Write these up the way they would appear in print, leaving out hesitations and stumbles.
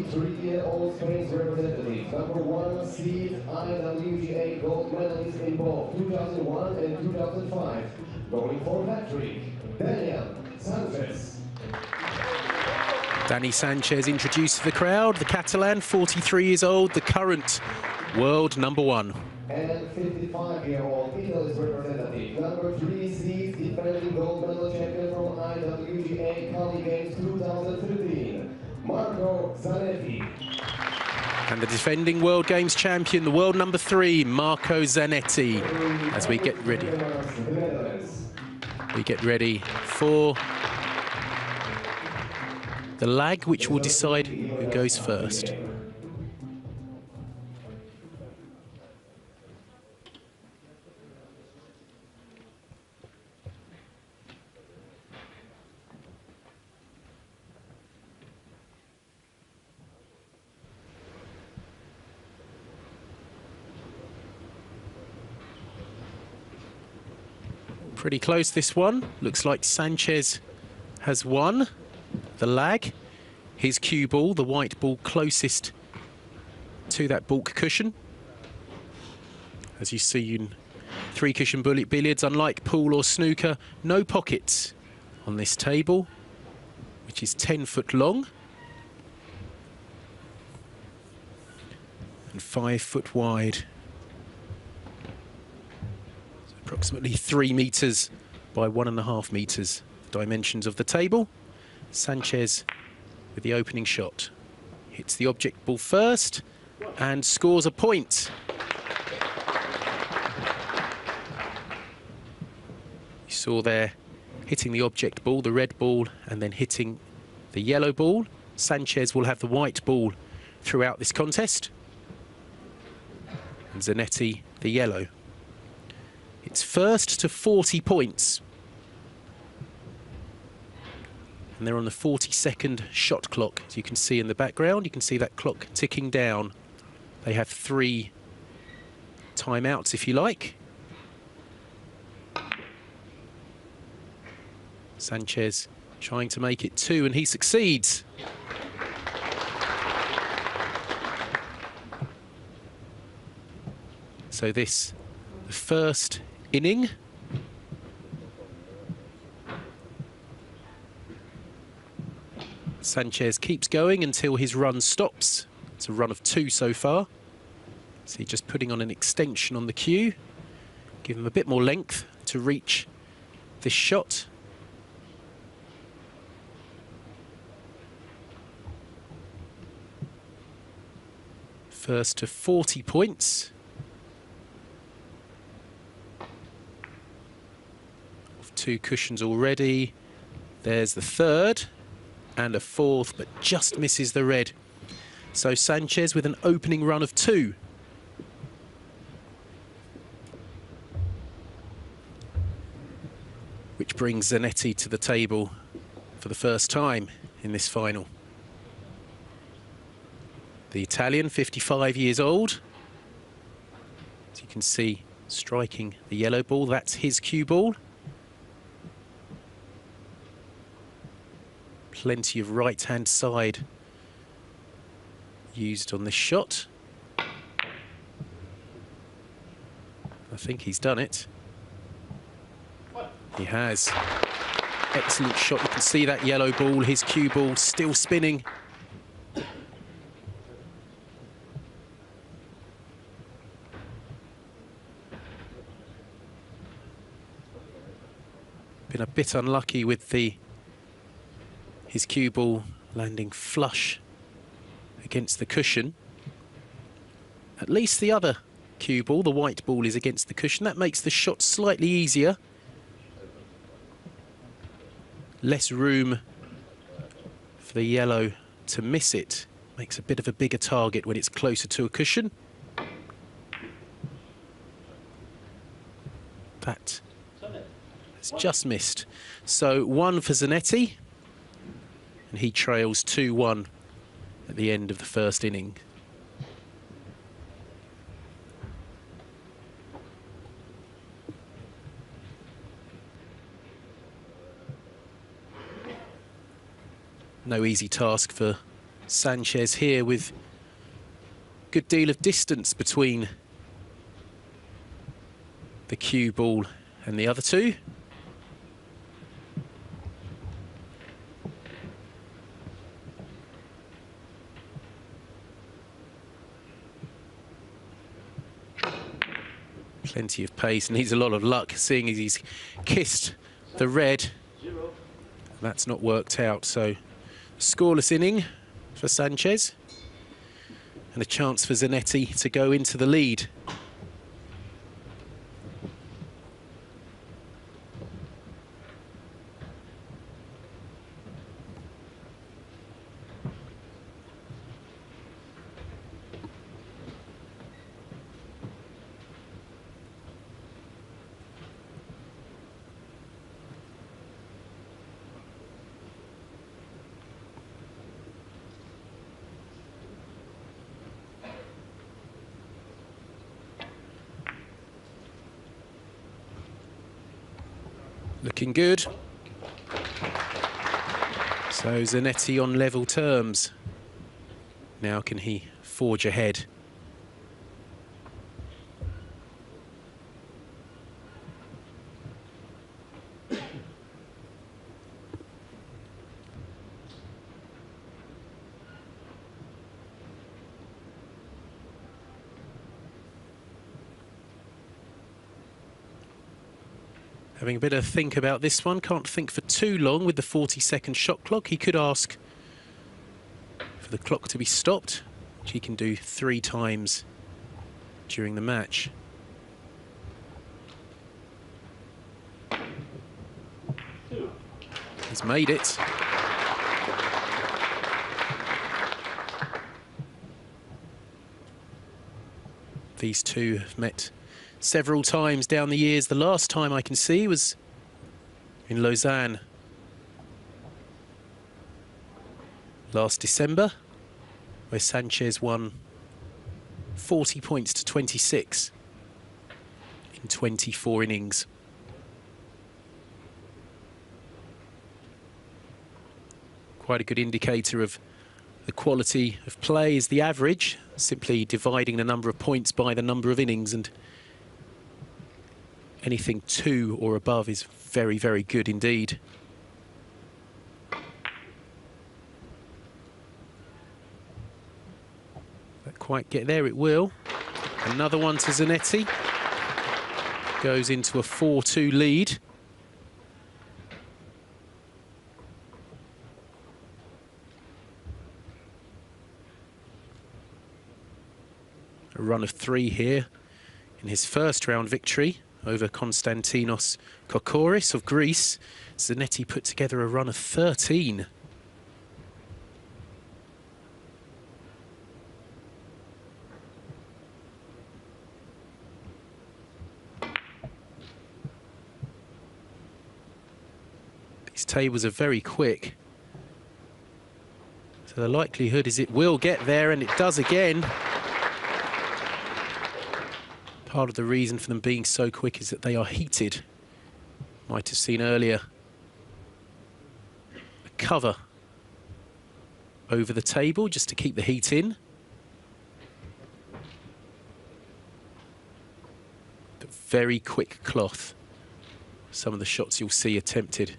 23-year-old Spain's representative, number 1 seed IWGA gold medalist in both 2001 and 2005, going for hat-trick, Daniel Sanchez. Dani Sanchez introduced to the crowd, the Catalan, 43 years old, the current world number 1. And 55-year-old Italy's representative, number 3 seed defending gold medal champion from IWGA Cali Games 2013, Marco Zanetti. And the defending World Games champion, the world number 3, Marco Zanetti, as we get ready. We get ready for the lag, which will decide who goes first. Pretty close, this one. Looks like Sanchez has won the lag. His cue ball, the white ball closest to that baulk cushion. As you see in 3-cushion billiards, unlike pool or snooker, no pockets on this table, which is 10 foot long and 5 foot wide. Approximately 3 meters by 1.5 meters, the dimensions of the table. Sanchez with the opening shot. Hits the object ball first and scores a point. You saw there hitting the object ball, the red ball, and then hitting the yellow ball. Sanchez will have the white ball throughout this contest. And Zanetti the yellow. It's first to 40 points. And they're on the 40-second shot clock. As you can see in the background, you can see that clock ticking down. They have 3 timeouts, if you like. Sanchez trying to make it 2, and he succeeds. So this, the first inning. Sanchez keeps going until his run stops. It's a run of 2 so far. So just putting on an extension on the cue, give him a bit more length to reach this shot. First to 40 points. 2 cushions already. There's the 3rd and a 4th, but just misses the red. So Sanchez with an opening run of 2. Which brings Zanetti to the table for the first time in this final. The Italian, 55 years old. As you can see, striking the yellow ball, that's his cue ball. Plenty of right-hand side used on this shot. I think he's done it. He has. Excellent shot. You can see that yellow ball, his cue ball, still spinning. Been a bit unlucky with his cue ball landing flush against the cushion. At least the other cue ball, the white ball, is against the cushion. That makes the shot slightly easier. Less room for the yellow to miss it. Makes a bit of a bigger target when it's closer to a cushion. That has just missed. So 1 for Zanetti. And he trails 2-1 at the end of the first inning. No easy task for Sanchez here with a good deal of distance between the cue ball and the other two. Plenty of pace, needs a lot of luck, seeing as he's kissed the red. That's not worked out, so scoreless inning for Sanchez and a chance for Zanetti to go into the lead. Looking good. So Zanetti on level terms. Now can he forge ahead? Having a bit of think about this one. Can't think for too long with the 40-second shot clock. He could ask for the clock to be stopped, which he can do 3 times during the match. He's made it. These two have met several times down the years. The last time I can see was in Lausanne last December, where Sanchez won 40 points to 26 in 24 innings. Quite a good indicator of the quality of play is the average, simply dividing the number of points by the number of innings, and anything 2 or above is very, very good indeed. Not quite get there, it will. Another one to Zanetti. Goes into a 4-2 lead. A run of 3 here in his first round victory over Konstantinos Kokoris of Greece. Zanetti put together a run of 13. These tables are very quick, so the likelihood is it will get there, and it does again. Part of the reason for them being so quick is that they are heated. Might have seen earlier a cover over the table just to keep the heat in. But very quick cloth. Some of the shots you'll see attempted.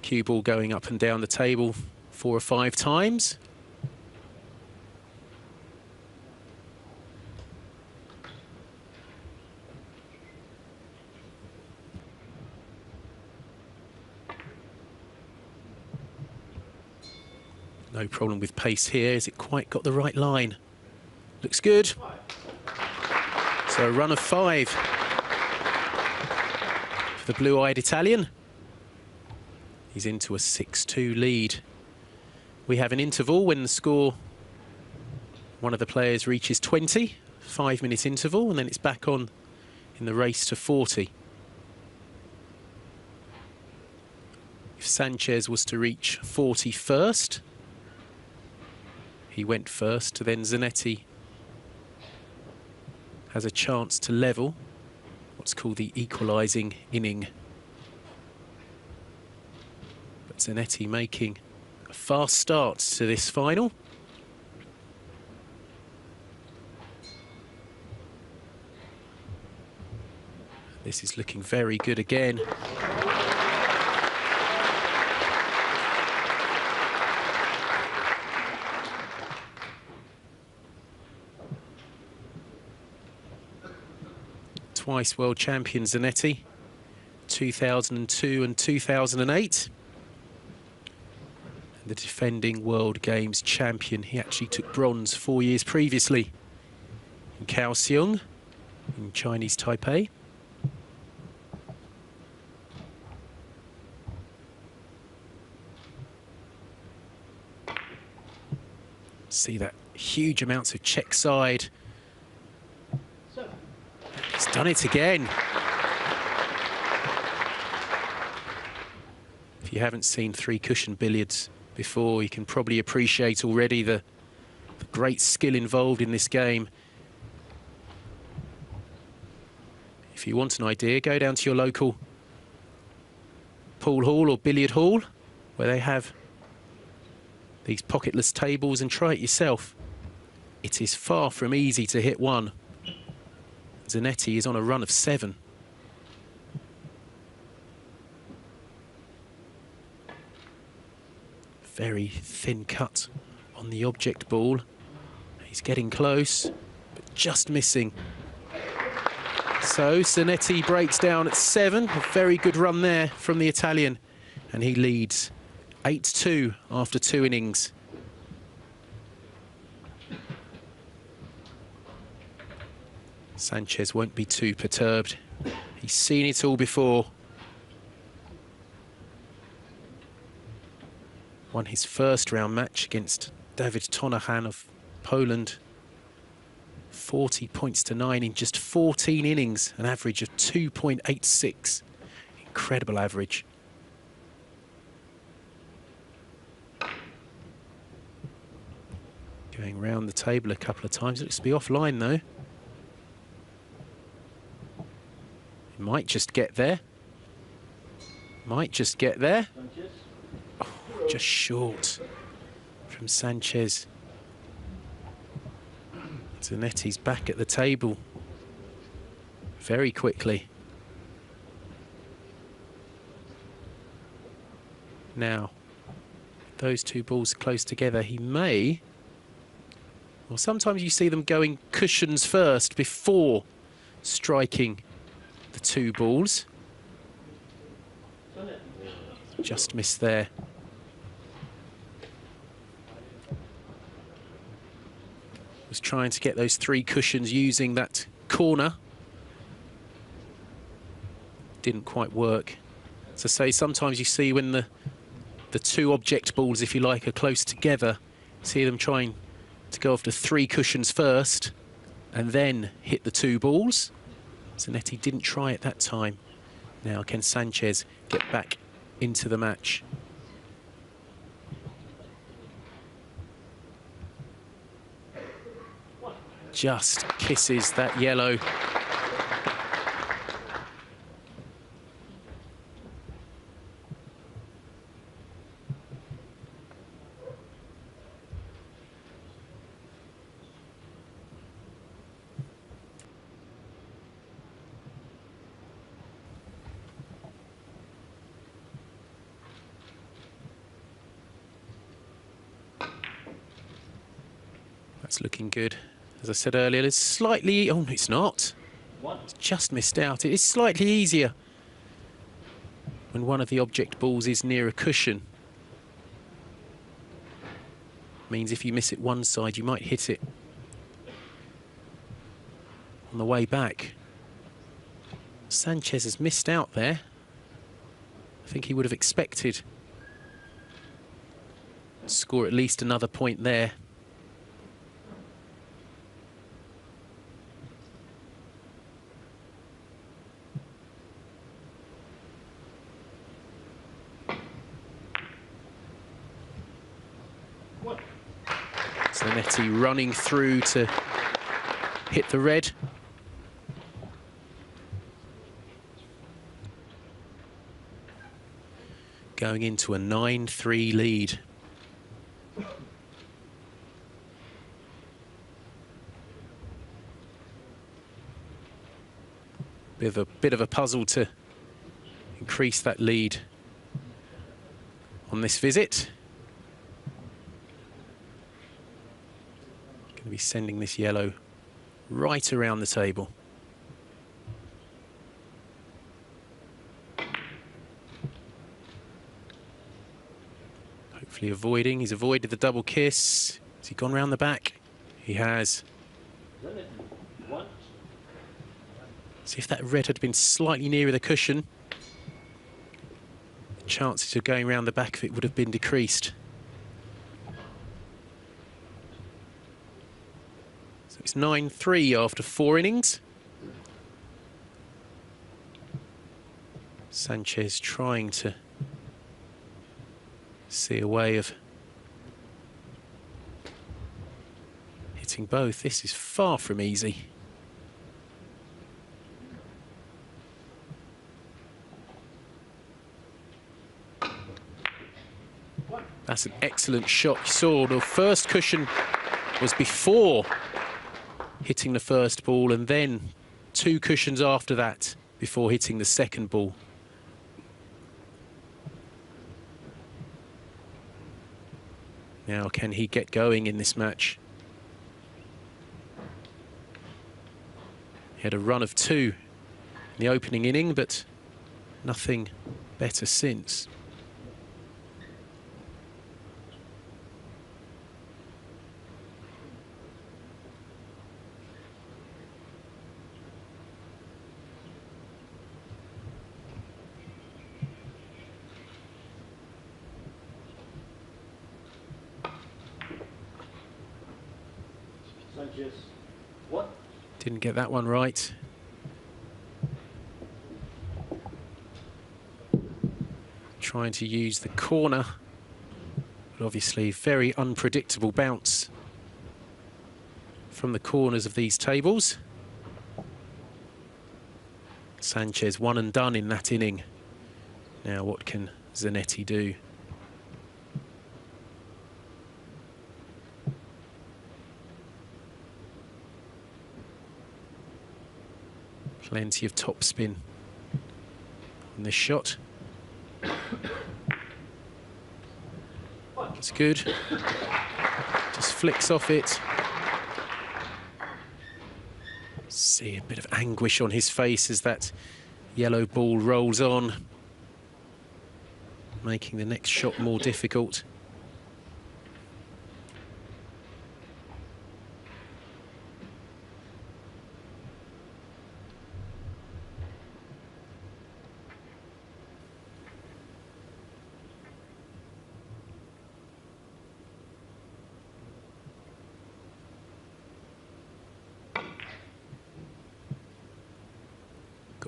Cue ball going up and down the table 4 or 5 times. No problem with pace here. Has it quite got the right line? Looks good. So a run of 5 for the blue-eyed Italian. He's into a 6-2 lead. We have an interval when the score, one of the players reaches 20, 5-minute interval, and then it's back on in the race to 40. If Sanchez was to reach 40 first, he went first, then Zanetti has a chance to level what's called the equalising inning. But Zanetti making A fast start to this final. This is looking very good again. Twice world champion Zanetti, 2002 and 2008. And the defending World Games champion. He actually took bronze 4 years previously in Kaohsiung in Chinese Taipei. See that huge amounts of check side. He's done it again. If you haven't seen three cushion billiards before, you can probably appreciate already the great skill involved in this game. If you want an idea, go down to your local pool hall or billiard hall where they have these pocketless tables and try it yourself. It is far from easy to hit one. Zanetti is on a run of 7. Very thin cut on the object ball. He's getting close, but just missing. So Zanetti breaks down at 7. A very good run there from the Italian. And he leads 8-2 after 2 innings. Sanchez won't be too perturbed. He's seen it all before. Won his first round match against David Tonahan of Poland. 40 points to 9 in just 14 innings, an average of 2.86. Incredible average. Going round the table a couple of times. Looks to be offline though. He might just get there. Might just get there. Oh, just short from Sanchez. Zanetti's back at the table very quickly. Now, those two balls close together, he may... Well, sometimes you see them going cushions first before striking the two balls. Just missed there. Was trying to get those 3 cushions using that corner. Didn't quite work. As I say, sometimes you see when the 2 object balls, if you like, are close together, see them trying to go after 3 cushions first and then hit the 2 balls. Zanetti didn't try it that time. Now can Sanchez get back into the match? Just kisses that yellow. That's looking good. As I said earlier, it's slightly... Oh, it's not. It's just missed out. It is slightly easier when one of the object balls is near a cushion. Means if you miss it one side, you might hit it on the way back. Sanchez has missed out there. I think he would have expected to score at least another point there. Zanetti running through to hit the red. Going into a 9-3 lead. Bit of a puzzle to increase that lead on this visit. Going to be sending this yellow right around the table. Hopefully avoiding. He's avoided the double kiss. Has he gone round the back? He has. See if that red had been slightly nearer the cushion, the chances of going round the back of it would have been decreased. So it's 9-3 after 4 innings. Sanchez trying to see a way of hitting both. This is far from easy. That's an excellent shot. You saw the first cushion was before hitting the first ball, and then 2 cushions after that before hitting the second ball. Now, can he get going in this match? He had a run of 2 in the opening inning, but nothing better since. Sanchez, what? Didn't get that one right. Trying to use the corner, but obviously very unpredictable bounce from the corners of these tables. Sanchez 1 and done in that inning. Now what can Zanetti do? Plenty of topspin on this shot. It's good. Just flicks off it. See a bit of anguish on his face as that yellow ball rolls on, making the next shot more difficult.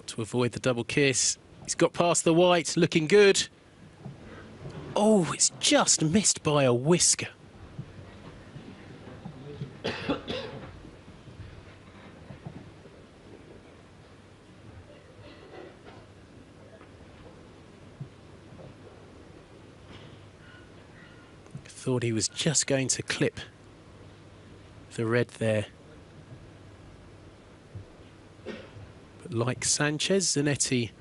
To avoid the double kiss. He's got past the white, looking good. Oh, it's just missed by a whisker. Thought he was just going to clip the red there. Like Sanchez, Zanetti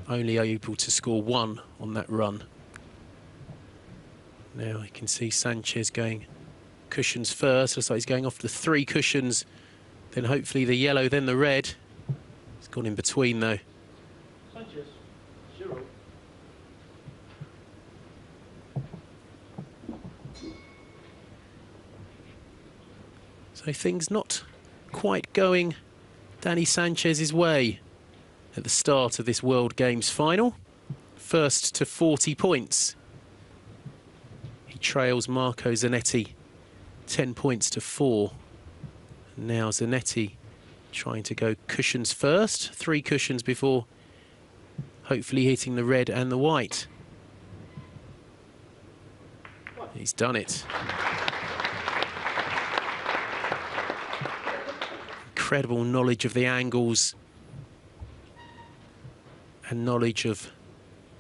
only able to score 1 on that run. Now I can see Sanchez going cushions first. Looks like he's going off the 3 cushions, then hopefully the yellow, then the red. He's gone in between though. Sanchez, 0. So things not quite going Danny Sanchez's way at the start of this World Games final. First to 40 points. He trails Marco Zanetti 10 points to 4. And now Zanetti trying to go cushions first, 3 cushions before hopefully hitting the red and the white. He's done it. Incredible knowledge of the angles and knowledge of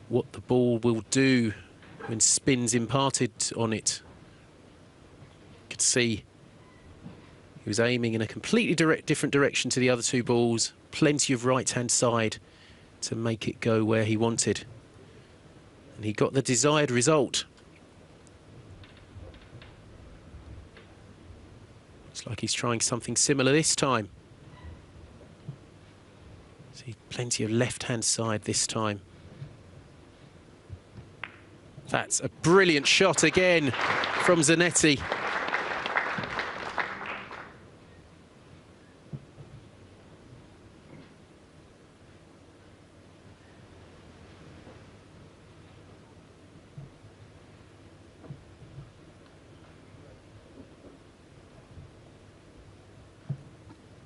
what the ball will do when spin's imparted on it. You can see He was aiming in a completely different direction to the other two balls. Plenty of right-hand side to make it go where he wanted. And he got the desired result. Looks like he's trying something similar this time. See, plenty of left-hand side this time. That's a brilliant shot again from Zanetti.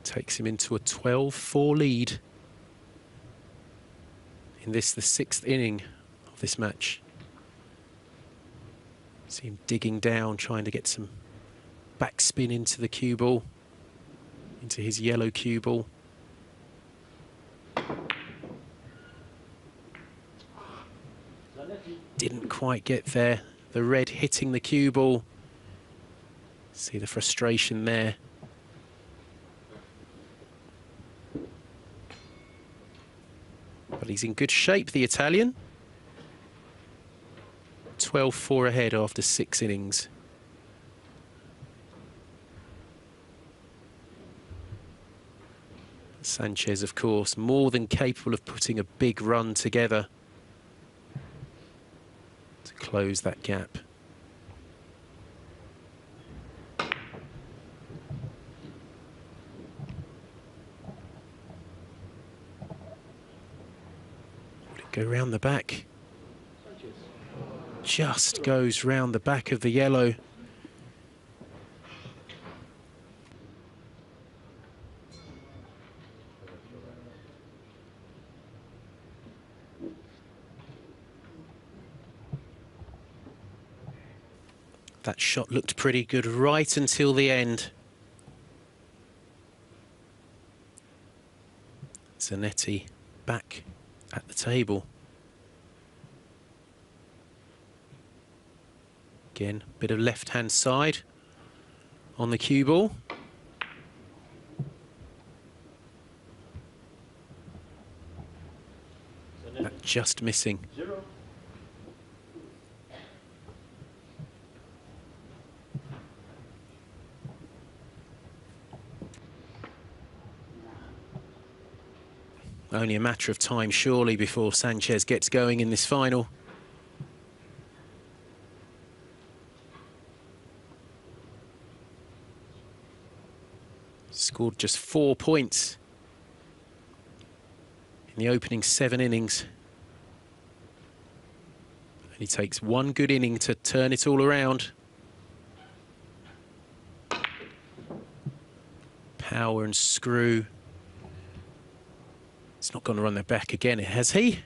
Takes him into a 12-4 lead. In this, the 6th inning of this match. See him digging down, trying to get some backspin into the cue ball, into his yellow cue ball. Didn't quite get there. The red hitting the cue ball. See the frustration there. But he's in good shape, the Italian. 12-4 ahead after 6 innings. Sanchez, of course, more than capable of putting a big run together to close that gap. Would it go round the back? Just goes round the back of the yellow. That shot looked pretty good right until the end. Zanetti back at the table. Again, bit of left-hand side on the cue ball. That just missing. 0. Only a matter of time, surely, before Sanchez gets going in this final. Scored just 4 points in the opening 7 innings. And he takes one good inning to turn it all around. Power and screw. It's not going to run their back again, has he?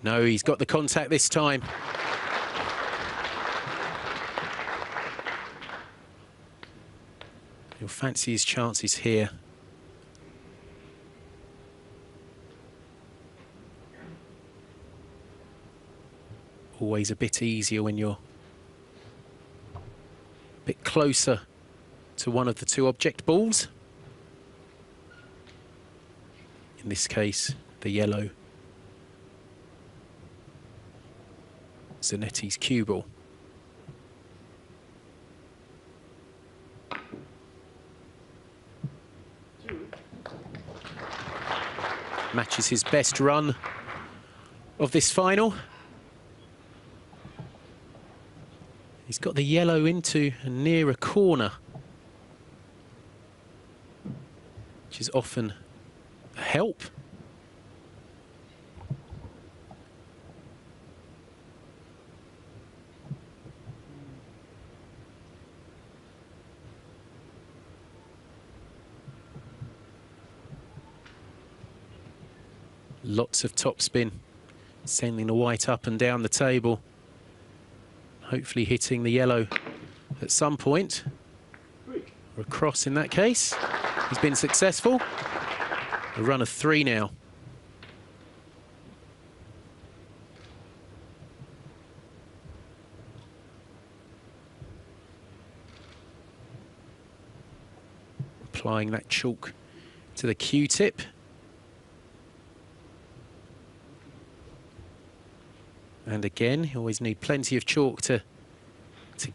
No, he's got the contact this time. He'll fancy his chances here. Always a bit easier when you're a bit closer to one of the two object balls. In this case, the yellow. Zanetti's cue ball. Matches his best run of this final. He's got the yellow into and near a corner, which is often a help. Lots of topspin, sending the white up and down the table. Hopefully hitting the yellow at some point. Or across in that case. He's been successful. A run of 3 now. applying that chalk to the Q-tip. And again, you always need plenty of chalk to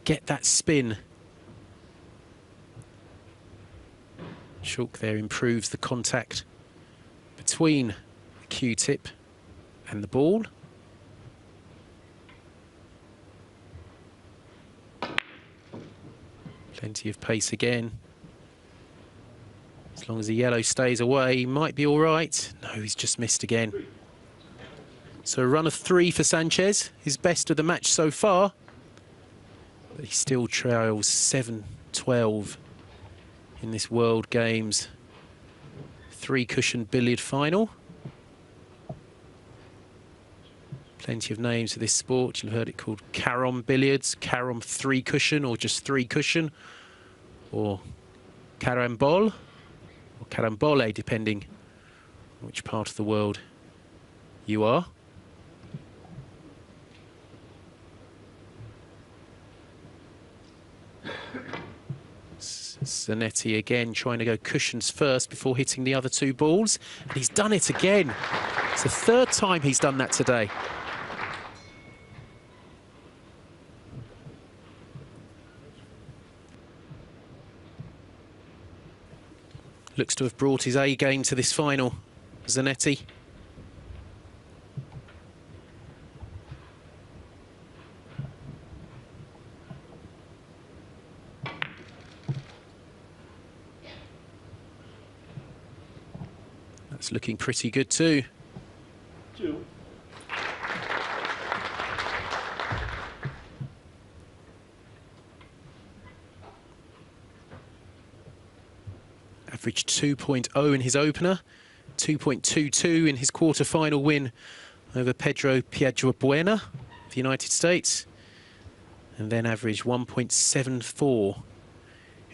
get that spin. Chalk there improves the contact between the Q-tip and the ball. Plenty of pace again. As long as the yellow stays away, he might be all right. No, he's just missed again. So a run of 3 for Sanchez, his best of the match so far. But he still trails 7-12 in this World Games 3-cushion billiard final. Plenty of names for this sport. You've heard it called carom billiards, carom 3-cushion, or just 3-cushion, or carambole, or carambole, depending on which part of the world you are. Zanetti again trying to go cushions first before hitting the other 2 balls. And he's done it again. It's the 3rd time he's done that today. Looks to have brought his A game to this final, Zanetti. That's looking pretty good too. 2. Averaged 2.0 in his opener, 2.22 in his quarter-final win over Pedro Piedjubuena of the United States, and then averaged 1.74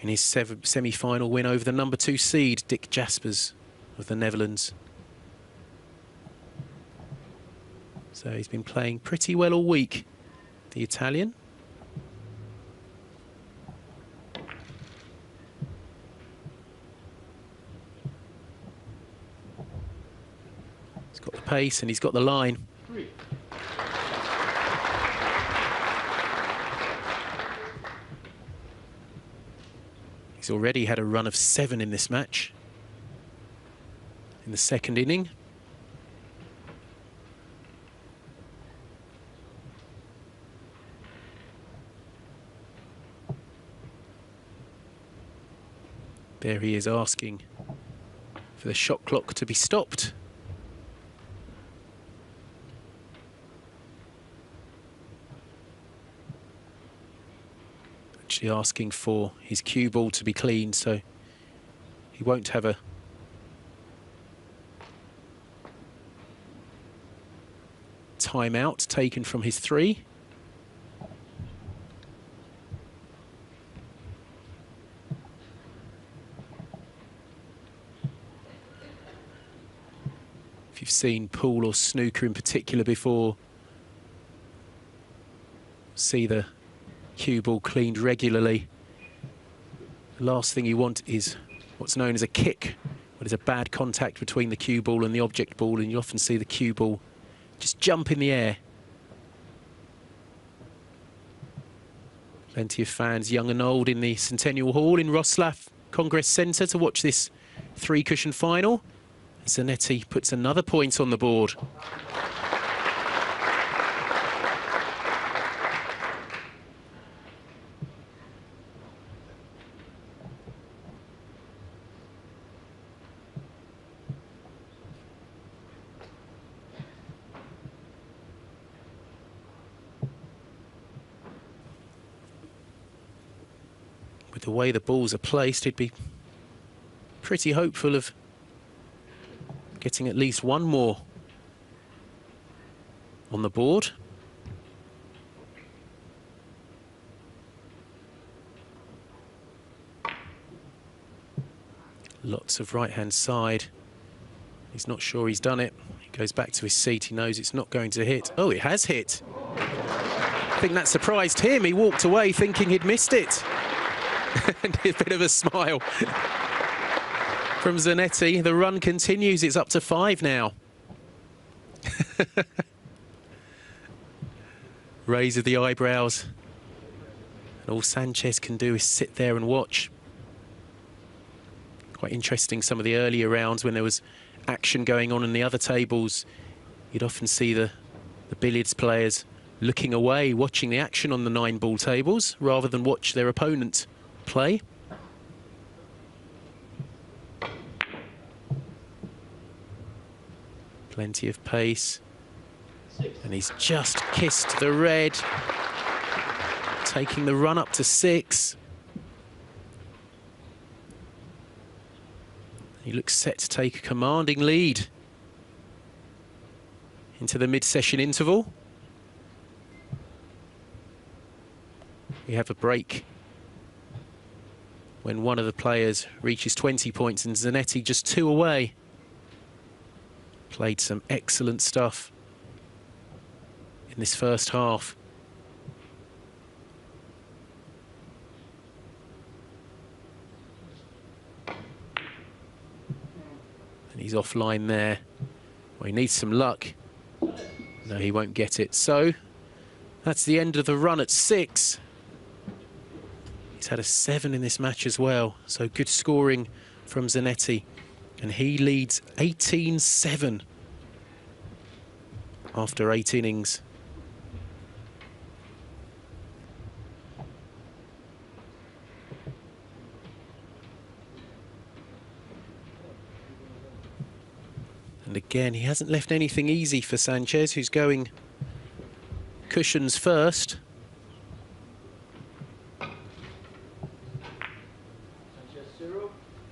in his semi-final win over the number 2 seed, 𝒔𝒆𝒓𝒄𝒕 of the Netherlands. So he's been playing pretty well all week, the Italian. He's got the pace and he's got the line. 3. He's already had a run of 7 in this match, in the 2nd inning. There he is asking for the shot clock to be stopped. Actually asking for his cue ball to be cleaned, so he won't have a timeout taken from his 3. If you've seen pool or snooker in particular before, see the cue ball cleaned regularly. The last thing you want is what's known as a kick, what is a bad contact between the cue ball and the object ball, and you often see the cue ball just jump in the air. Plenty of fans, young and old, in the Centennial Hall in Wroclaw Congress Centre to watch this 3-cushion final. Zanetti puts another point on the board. With the way the balls are placed, he'd be pretty hopeful of getting at least one more on the board. Lots of right-hand side. He's not sure he's done it. He goes back to his seat. He knows it's not going to hit. Oh, it has hit. I think that surprised him. He walked away thinking he'd missed it. And a bit of a smile. from Zanetti. The run continues. It's up to 5 now. Raise of the eyebrows. And all Sanchez can do is sit there and watch. Quite interesting, some of the earlier rounds when there was action going on in the other tables. You'd often see the billiards players looking away, watching the action on the 9-ball tables, rather than watch their opponent play. Plenty of pace. And he's just kissed the red, taking the run up to 6. He looks set to take a commanding lead into the mid-session interval. We have a break when one of the players reaches 20 points and Zanetti just 2 away. Played some excellent stuff in this first half. And he's offline there. Well, he needs some luck. No, he won't get it. So that's the end of the run at 6. He's had a 7 in this match as well. So good scoring from Zanetti. And he leads 18-7 after 8 innings. And again, he hasn't left anything easy for Sanchez, who's going cushions first.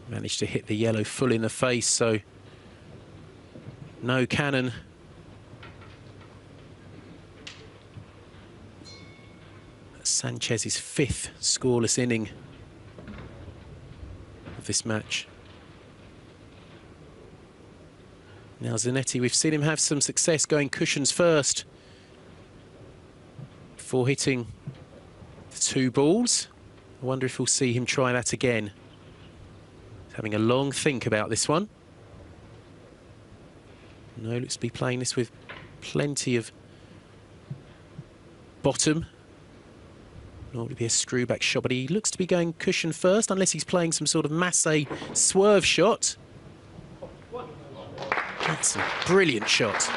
Managed to hit the yellow full in the face, so no cannon. Sanchez's 5th scoreless inning of this match. Now Zanetti, we've seen him have some success going cushions first before hitting the 2 balls. I wonder if we'll see him try that again. He's having a long think about this one. No, looks to be playing this with plenty of bottom. Nor to be a screw back shot, but he looks to be going cushion first, unless he's playing some sort of masse swerve shot. That's a brilliant shot.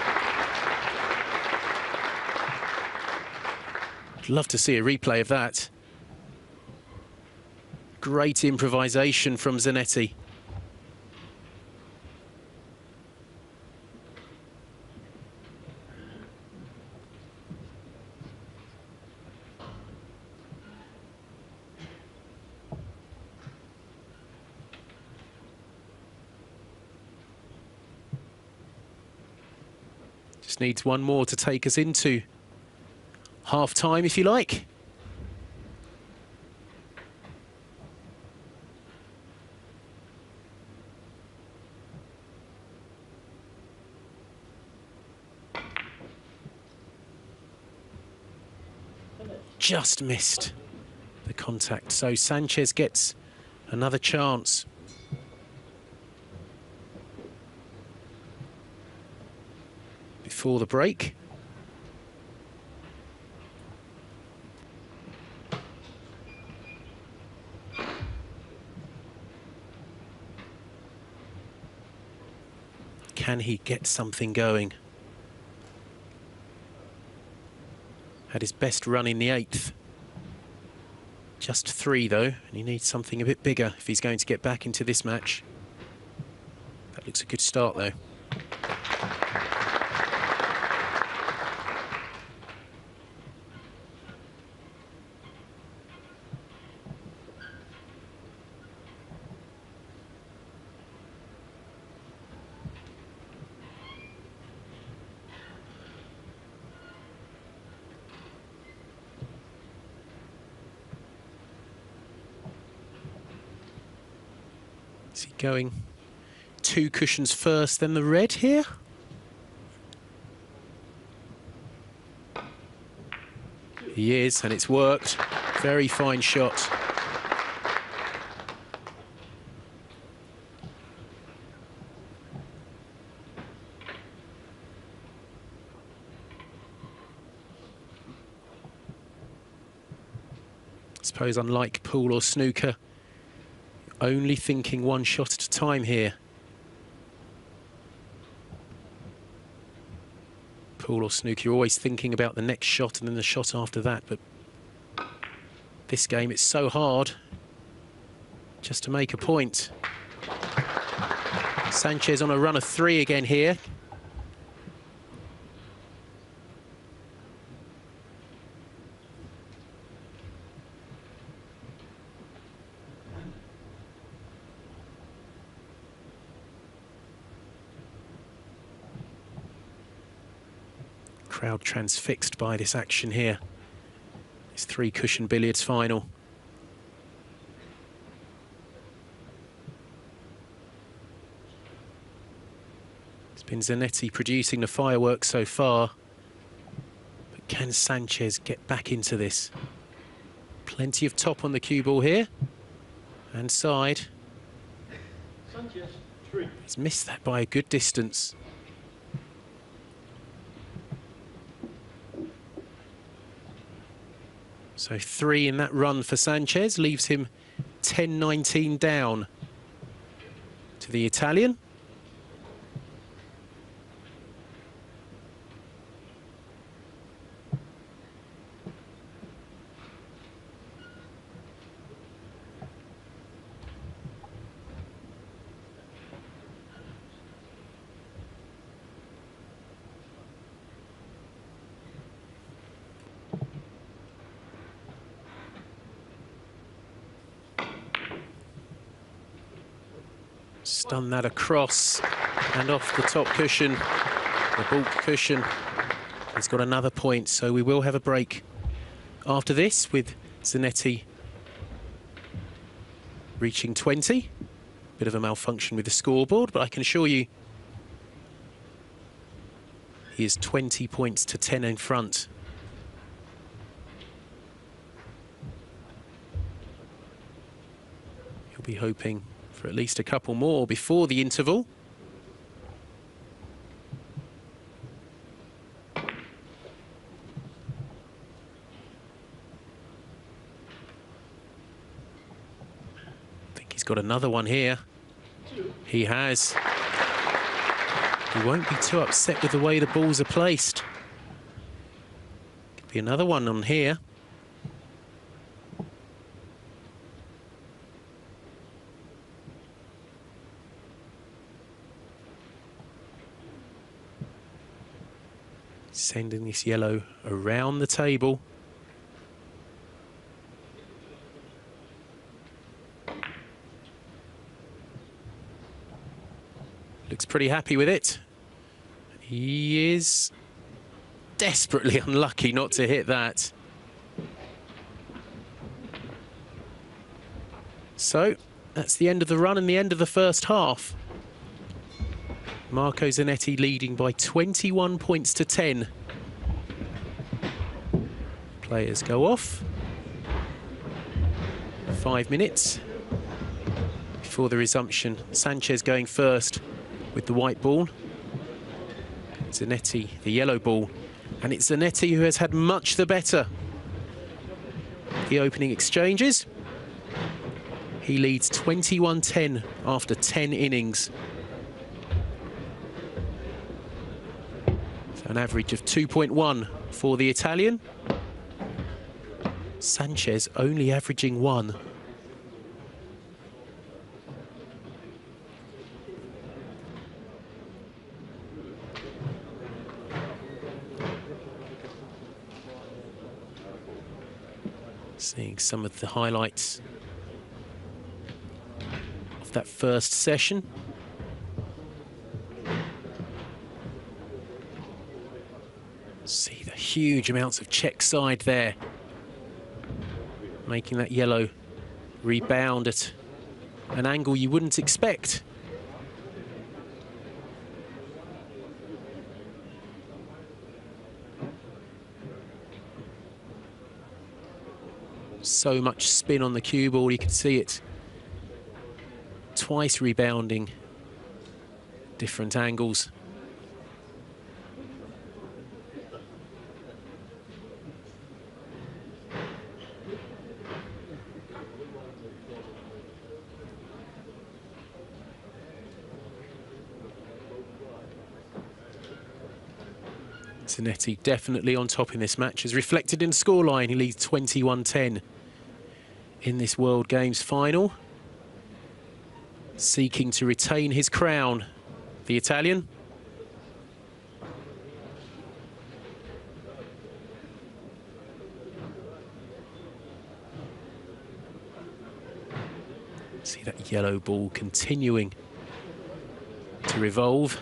I'd love to see a replay of that. Great improvisation from Zanetti. Just needs one more to take us into half-time, if you like. Just missed the contact, so Sanchez gets another chance. Before the break. Can he get something going? Had his best run in the 8th. Just 3 though, and he needs something a bit bigger if he's going to get back into this match. That looks a good start though. Is he going 2 cushions first, then the red here? He is, and it's worked. Very fine shot. I suppose unlike pool or snooker, only thinking one shot at a time here. Pool or snooker, you're always thinking about the next shot and then the shot after that, but this game, it's so hard just to make a point. Sanchez on a run of 3 again here. Crowd transfixed by this action here. This 3-cushion billiards final. It's been Zanetti producing the fireworks so far. But can Sanchez get back into this? Plenty of top on the cue ball here. And side. Sanchez, 3. He's missed that by a good distance. So 3 in that run for Sanchez leaves him 10-19 down to the Italian. Stun that across and off the top cushion, the baulk cushion. He's got another point, so we will have a break after this with Zanetti reaching 20. Bit of a malfunction with the scoreboard, but I can assure you he is 20 points to 10 in front. He'll be hoping for at least a couple more before the interval. I think he's got another one here. He has. He won't be too upset with the way the balls are placed. Could be another one on here. Sending this yellow around the table. Looks pretty happy with it. He is desperately unlucky not to hit that. So that's the end of the run and the end of the first half. Marco Zanetti leading by 21 points to 10. Players go off. 5 minutes before the resumption. Sanchez going first with the white ball. Zanetti, the yellow ball. And it's Zanetti who has had much the better. The opening exchanges. He leads 21-10 after 10 innings. So an average of 2.1 for the Italian. Sanchez only averaging 1. Seeing some of the highlights of that first session. See the huge amounts of check side there, making that yellow rebound at an angle you wouldn't expect. So much spin on the cue ball, you can see it twice rebounding, different angles. Zanetti definitely on top in this match, as reflected in the scoreline. He leads 21-10 in this World Games final, seeking to retain his crown, the Italian. See that yellow ball continuing to revolve.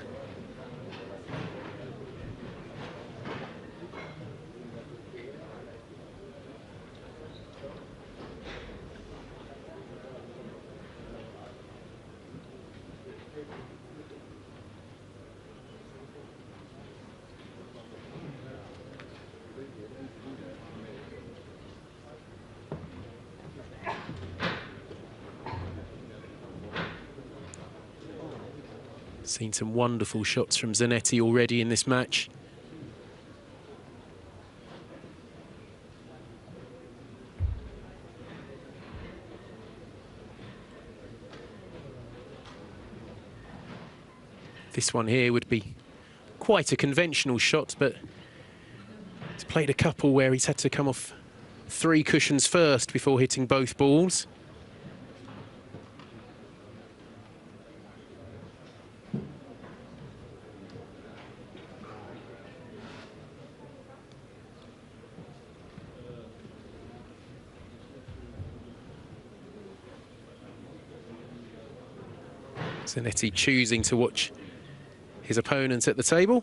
Seen some wonderful shots from Zanetti already in this match. This one here would be quite a conventional shot, but he's played a couple where he's had to come off 3 cushions first before hitting both balls. Zanetti choosing to watch his opponents at the table.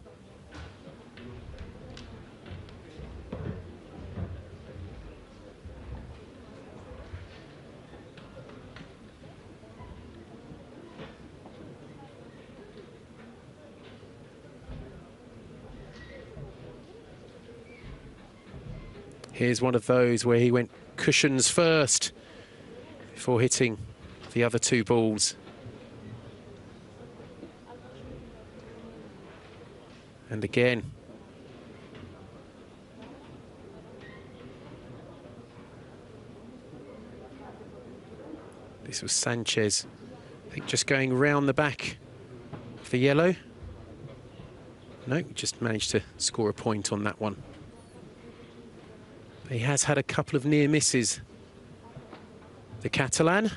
Here's one of those where he went cushions first before hitting the other 2 balls. And again, this was Sanchez, I think, just going round the back of the yellow. No, just managed to score a point on that one. He has had a couple of near misses, the Catalan.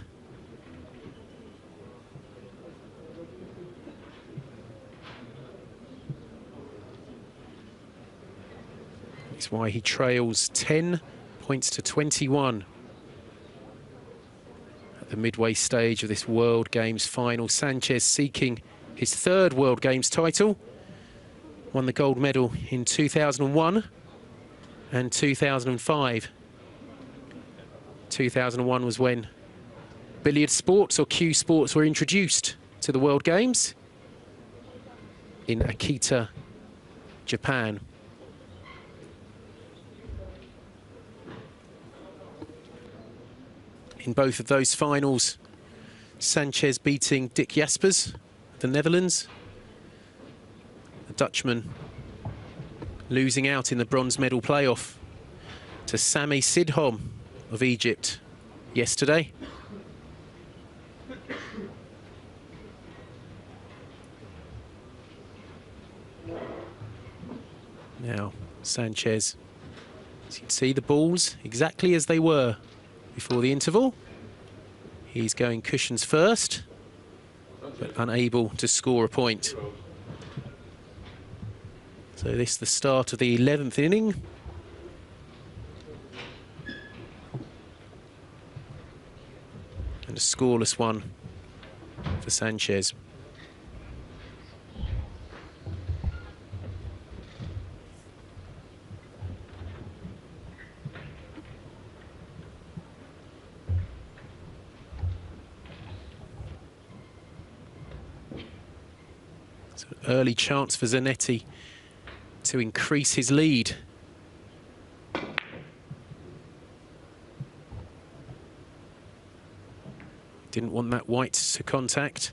That's why he trails 10 points to 21 at the midway stage of this World Games final. Sanchez seeking his 3rd World Games title. Won the gold medal in 2001 and 2005. 2001 was when billiard sports, or cue sports, were introduced to the World Games in Akita, Japan. In both of those finals, Sanchez beating 𝒂𝒂𝒒𝒄𝒒, the Netherlands. The Dutchman losing out in the bronze medal playoff to 𝒎𝒚 of Egypt yesterday. Now, Sanchez, as you can see, the balls exactly as they were before the interval. He's going cushions first, but unable to score a point. So this is the start of the 11th inning. And a scoreless one for Sanchez. Early chance for Zanetti to increase his lead. Didn't want that white to contact.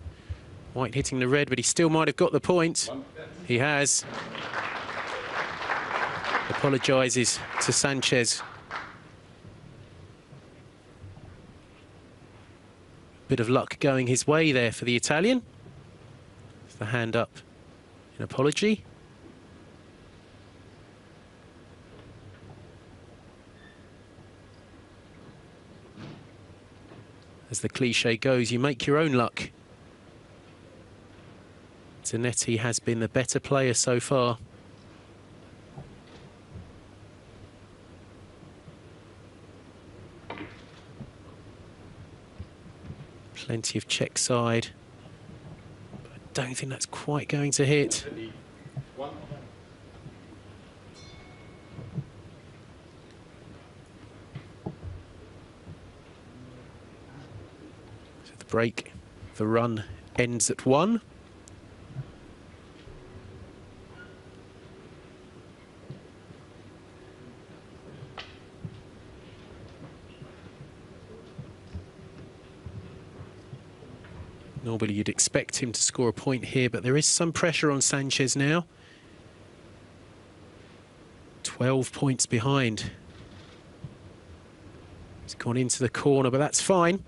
White hitting the red, but he still might have got the point. He has. Apologises to Sanchez. Bit of luck going his way there for the Italian. The hand up in apology. As the cliche goes, you make your own luck. Zanetti has been the better player so far. Plenty of check side. But I don't think that's quite going to hit. So the break, the run ends at 1. Normally you'd expect him to score a point here, but there is some pressure on Sanchez now. 12 points behind. He's gone into the corner, but that's fine.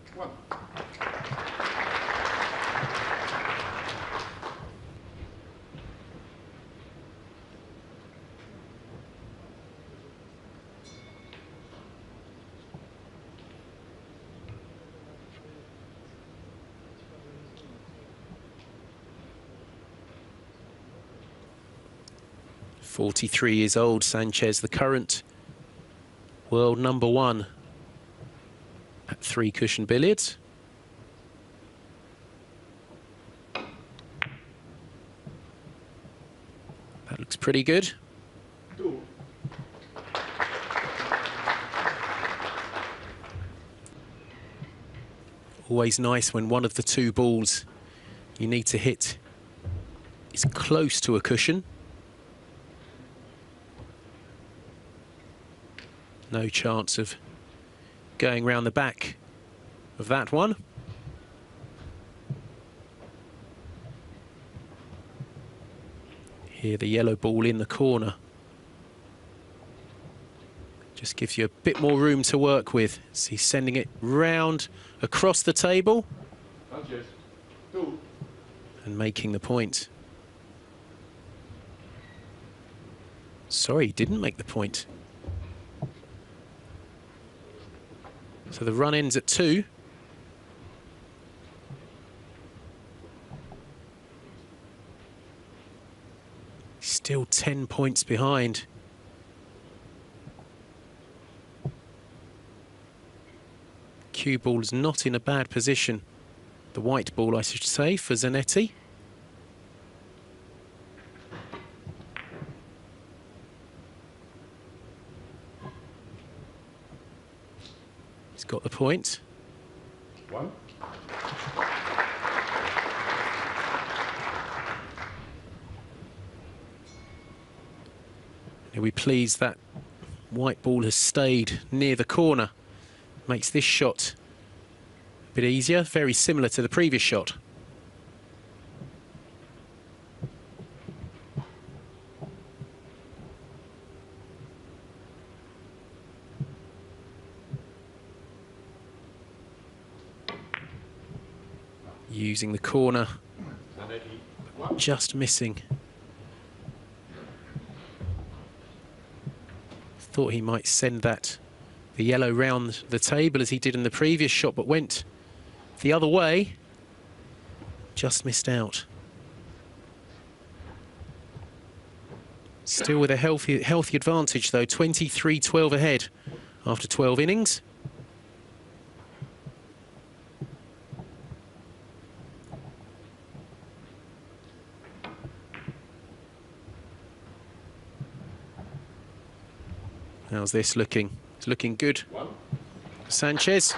.43 years old, Sanchez, the current world #1 at 3-cushion billiards. That looks pretty good. Always nice when one of the two balls you need to hit is close to a cushion. No chance of going round the back of that one. Here, the yellow ball in the corner. Just gives you a bit more room to work with. So he's sending it round across the table and making the point. Sorry, he didn't make the point. So the run ends at 2. Still 10 points behind. Cue ball's not in a bad position. The white ball, I should say, for Zanetti. He's got the point. 1. Are we pleased that white ball has stayed near the corner? Makes this shot a bit easier, very similar to the previous shot. Using the corner, just missing. Thought he might send the yellow round the table as he did in the previous shot, but went the other way. Just missed out. Still with a healthy advantage though, 23-12 ahead after 12 innings. How's this looking? It's looking good. Sanchez.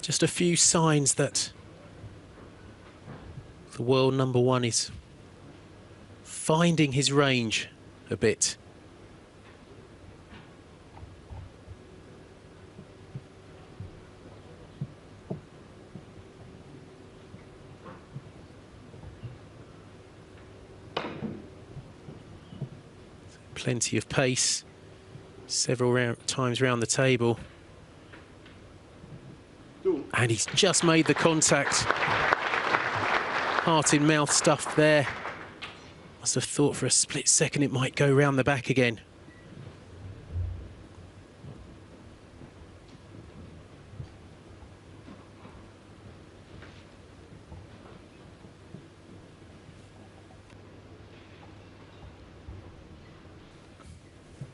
Just a few signs that the world #1 is finding his range a bit. Plenty of pace, several times round the table. And he's just made the contact. Heart in mouth stuff there. Must have thought for a split second it might go round the back again.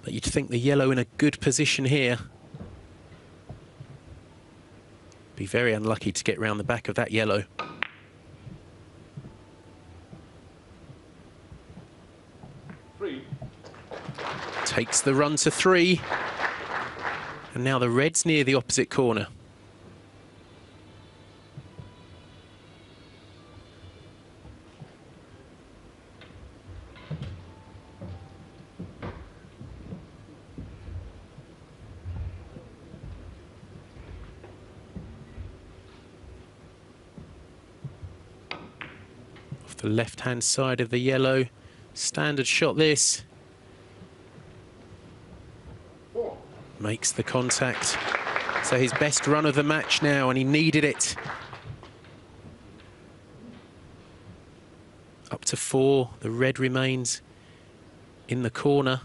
But you'd think the yellow in a good position here. Be very unlucky to get round the back of that yellow. Takes the run to 3. And now the red's near the opposite corner. Off the left-hand side of the yellow. Standard shot this. Makes the contact. So his best run of the match now, and he needed it. Up to 4, the red remains in the corner.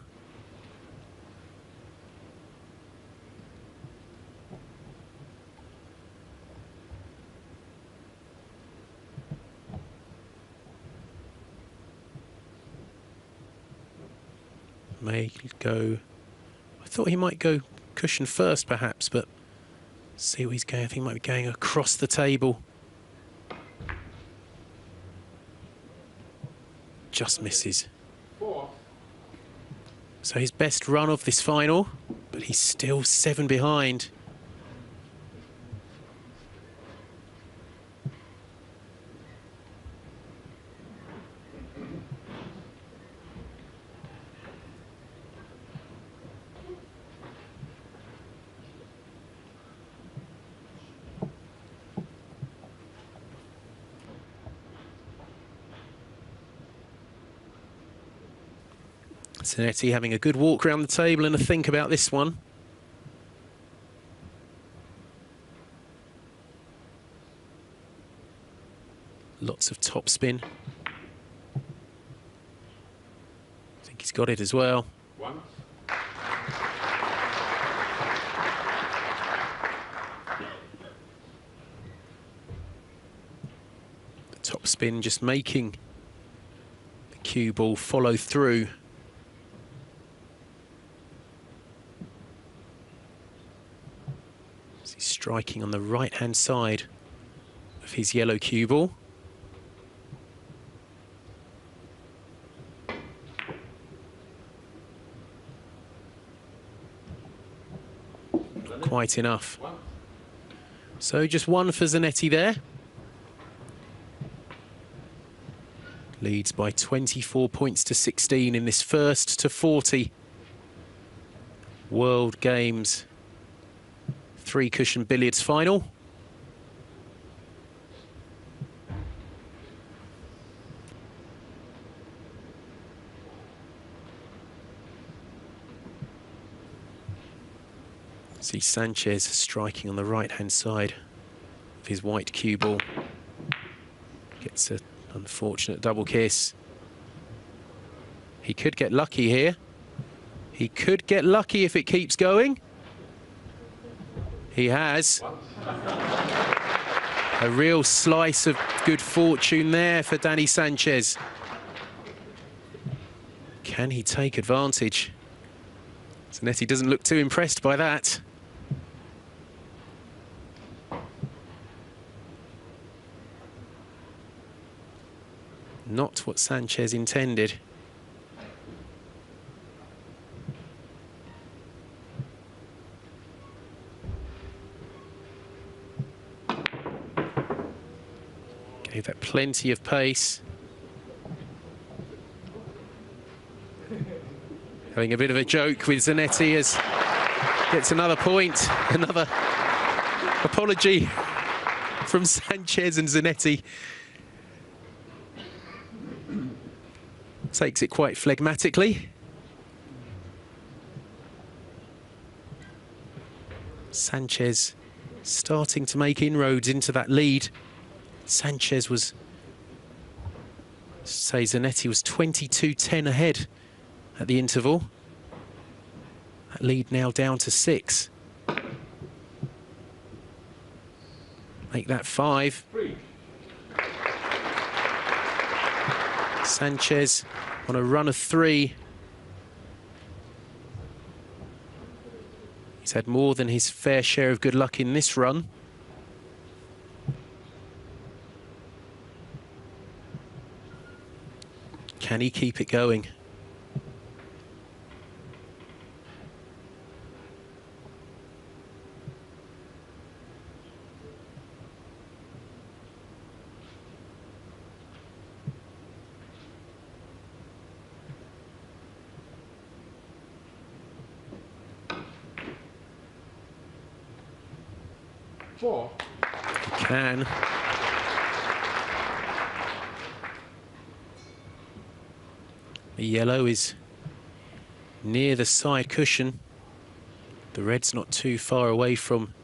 May go. I thought he might go cushion first, perhaps, but see what he's going. I think he might be going across the table. Just misses. So his best run of this final, but he's still 7 behind. Zanetti having a good walk around the table and a think about this one. Lots of top spin. I think he's got it as well. The top spin just making the cue ball follow through. He's striking on the right-hand side of his yellow cue ball. Not quite enough. So just 1 for Zanetti there. Leads by 24 points to 16 in this first to 40 World Games 3-cushion billiards final. See Sanchez striking on the right-hand side of his white cue ball. Gets an unfortunate double kiss. He could get lucky here. He could get lucky if it keeps going. He has. A real slice of good fortune there for Danny Sanchez. Can he take advantage? Zanetti doesn't look too impressed by that. Not what Sanchez intended. Gave that plenty of pace. Having a bit of a joke with Zanetti as gets another point, another apology from Sanchez, and Zanetti takes it quite phlegmatically. Sanchez starting to make inroads into that lead. Sanchez was Say Zanetti was 22-10 ahead at the interval. That lead now down to 6. Make that 5. Sanchez on a run of 3. He's had more than his fair share of good luck in this run. Can he keep it going? Four. He can. The yellow is near the side cushion. The red's not too far away from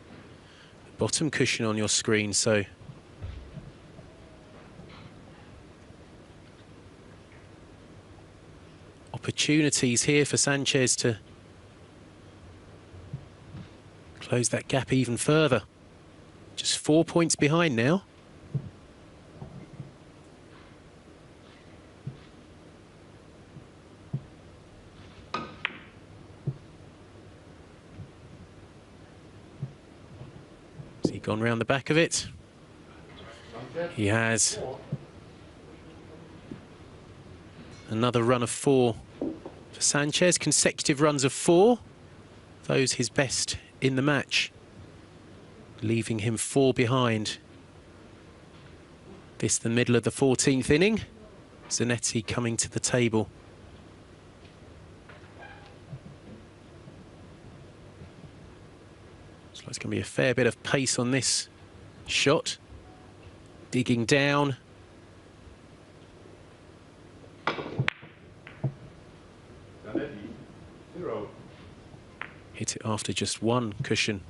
the bottom cushion on your screen, so opportunities here for Sanchez to close that gap even further. Just 4 points behind now. Has he gone round the back of it? He has. Another run of 4 for Sanchez. Consecutive runs of 4. Those his best in the match, leaving him 4 behind. This the middle of the 14th inning. Zanetti coming to the table. So it's going to be a fair bit of pace on this shot. Digging down. Zanetti, 0. Hit it after just 1 cushion.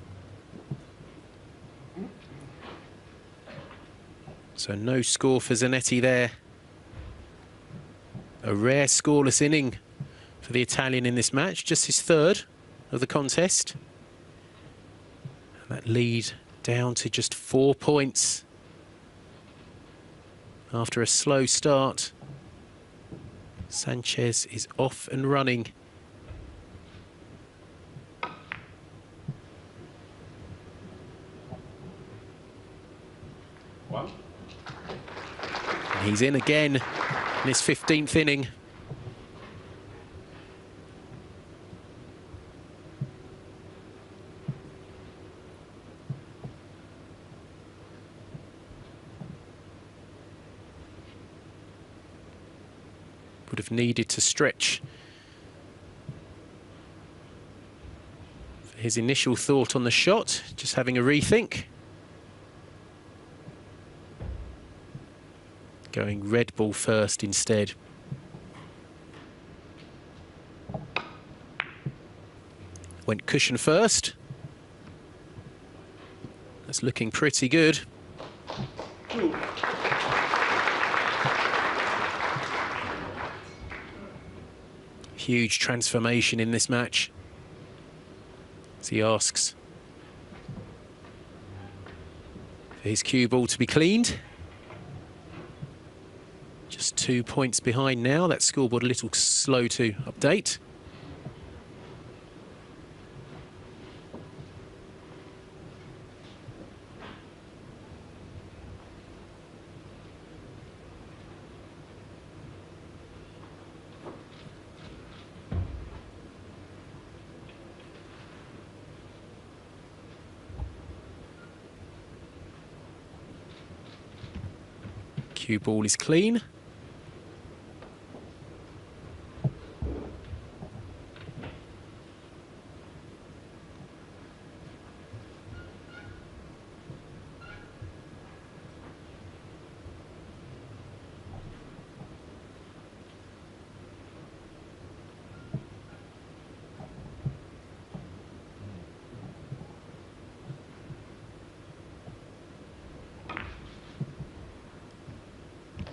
So no score for Zanetti there. A rare scoreless inning for the Italian in this match, just his 3rd of the contest. And that lead down to just 4 points after a slow start. Sanchez is off and running. One. He's in again in his 15th inning. Would have needed to stretch. For his initial thought on the shot, just having a rethink. Going red ball first instead. Went cushion first. That's looking pretty good. 2. Huge transformation in this match, as he asks for his cue ball to be cleaned. Just 2 points behind now. That scoreboard a little slow to update. Cue ball is clean.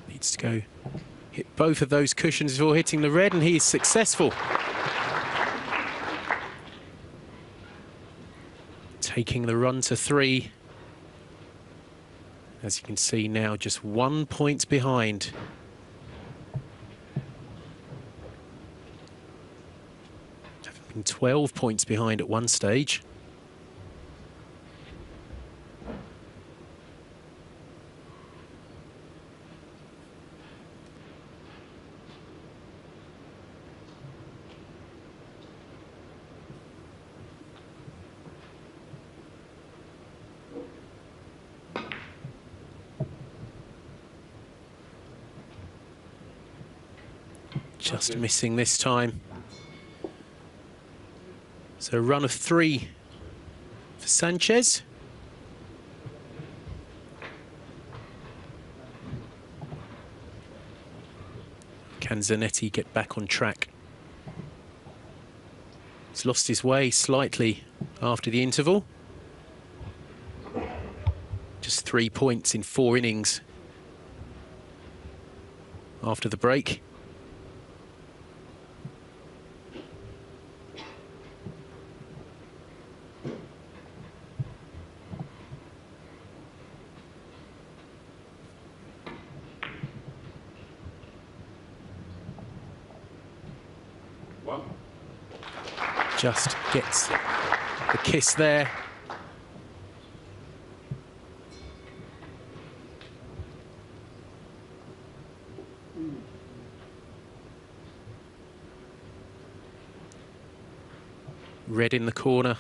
Needs to go both of those cushions before hitting the red, and he is successful. Taking the run to 3. As you can see now, just 1 point behind. Having been 12 points behind at one stage. Just missing this time. So a run of 3 for Sanchez. Can Zanetti get back on track? He's lost his way slightly after the interval. Just 3 points in 4 innings after the break. Just gets the kiss there. Red in the corner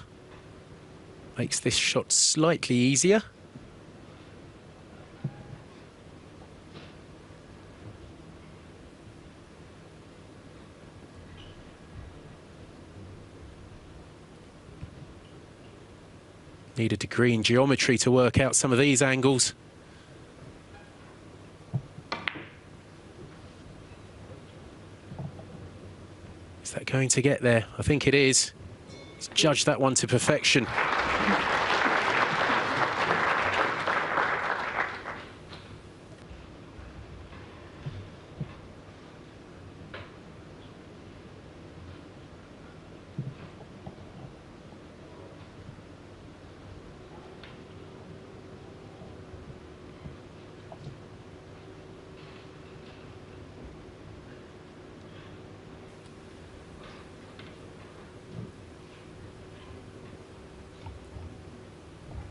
makes this shot slightly easier. Need a degree in geometry to work out some of these angles. Is that going to get there? I think it is. Let's judge that one to perfection.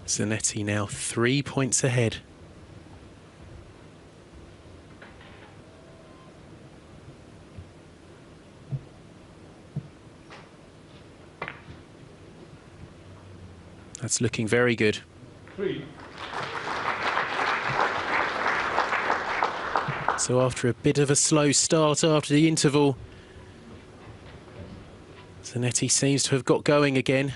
Zanetti now 3 points ahead. That's looking very good. 3. So after a bit of a slow start after the interval, Zanetti seems to have got going again.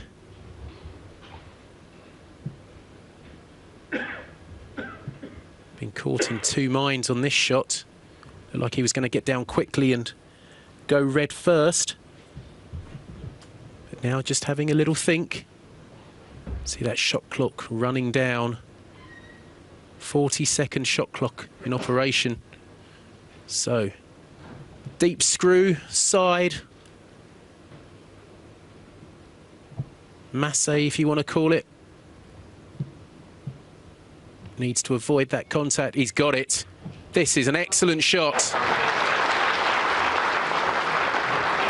Been caught in 2 minds on this shot. Looked like he was going to get down quickly and go red first. But now just having a little think. See that shot clock running down. 40-second shot clock in operation. So, deep screw, side. Masse, if you want to call it. Needs to avoid that contact. He's got it. This is an excellent shot.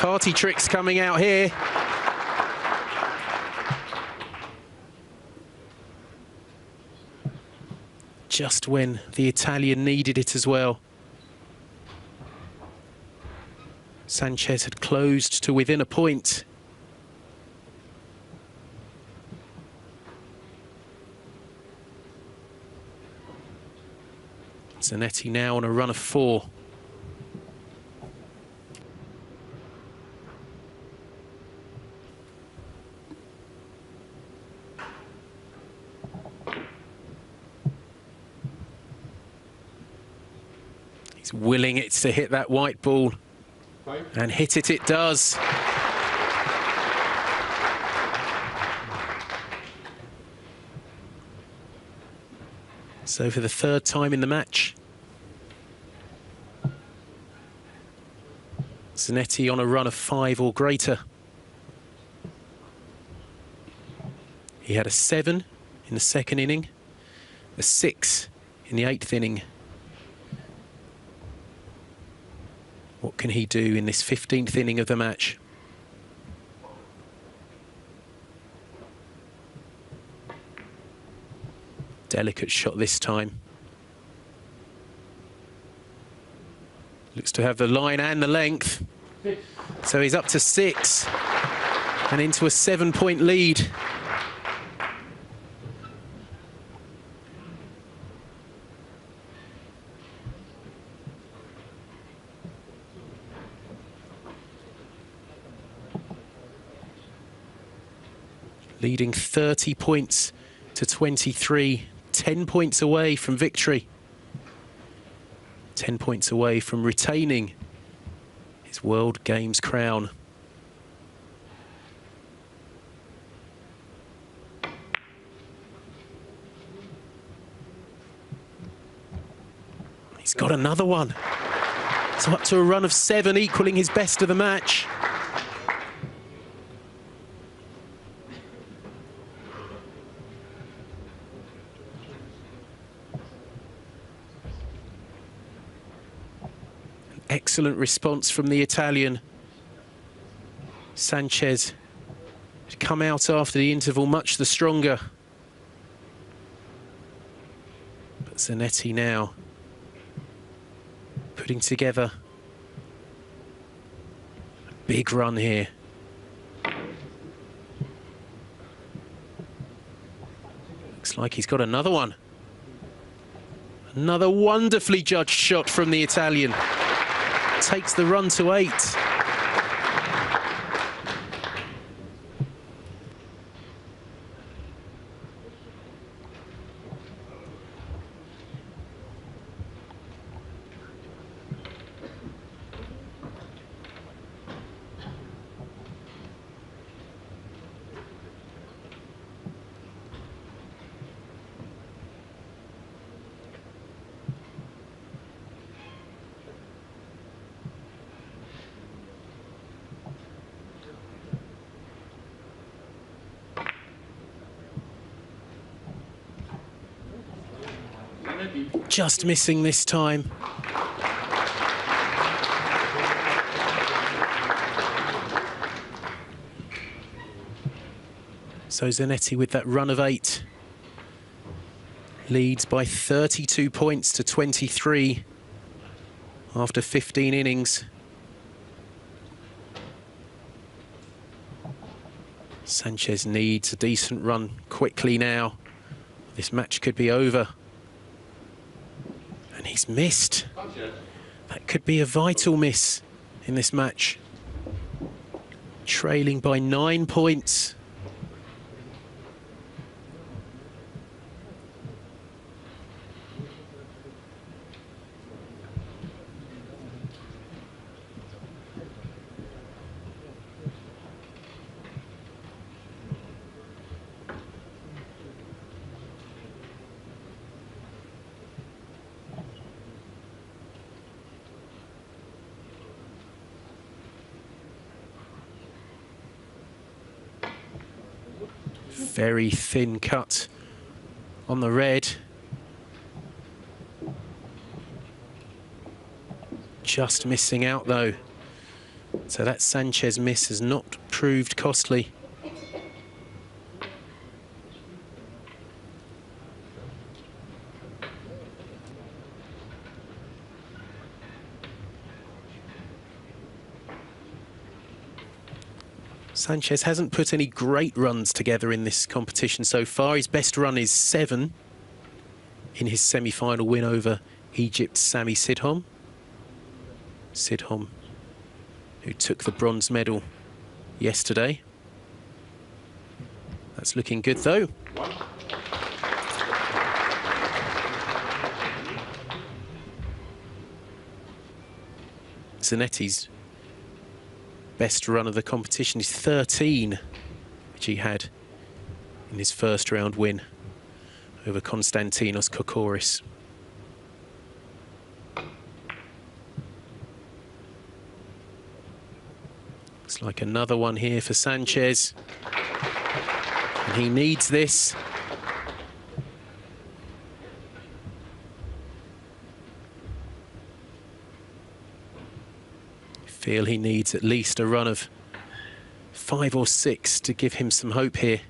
Party tricks coming out here. Just when the Italian needed it as well. Sanchez had closed to within a point. Zanetti now on a run of 4. He's willing it to hit that white ball. 5. And hit it, it does. So for the 3rd time in the match, Zanetti on a run of 5 or greater. He had a 7 in the second inning, a 6 in the 8th inning. What can he do in this 15th inning of the match? Delicate shot this time. Looks to have the line and the length. So he's up to 6 and into a 7-point lead. Leading 30 points to 23, 10 points away from victory. 10 points away from retaining his World Games crown. He's got another one. So up to a run of 7, equaling his best of the match. Excellent response from the Italian. Sanchez had come out after the interval much the stronger. But Zanetti now putting together a big run here. Looks like he's got another one. Another wonderfully judged shot from the Italian. Takes the run to 8. Just missing this time. So Zanetti with that run of 8 leads by 32 points to 23 after 15 innings. Sanchez needs a decent run quickly now. This match could be over. And he's missed. That could be a vital miss in this match. Trailing by 9 points. Very thin cut on the red. Just missing out though. So that Sanchez miss has not proved costly. Sanchez hasn't put any great runs together in this competition so far. His best run is 7 in his semi-final win over Egypt's Sami Sidhom. Sidhom, who took the bronze medal yesterday. That's looking good though. Zanetti's best run of the competition is 13, which he had in his first round win over Konstantinos Kokoris. Looks like another one here for Sanchez. And he needs this. Feel he needs at least a run of 5 or 6 to give him some hope here.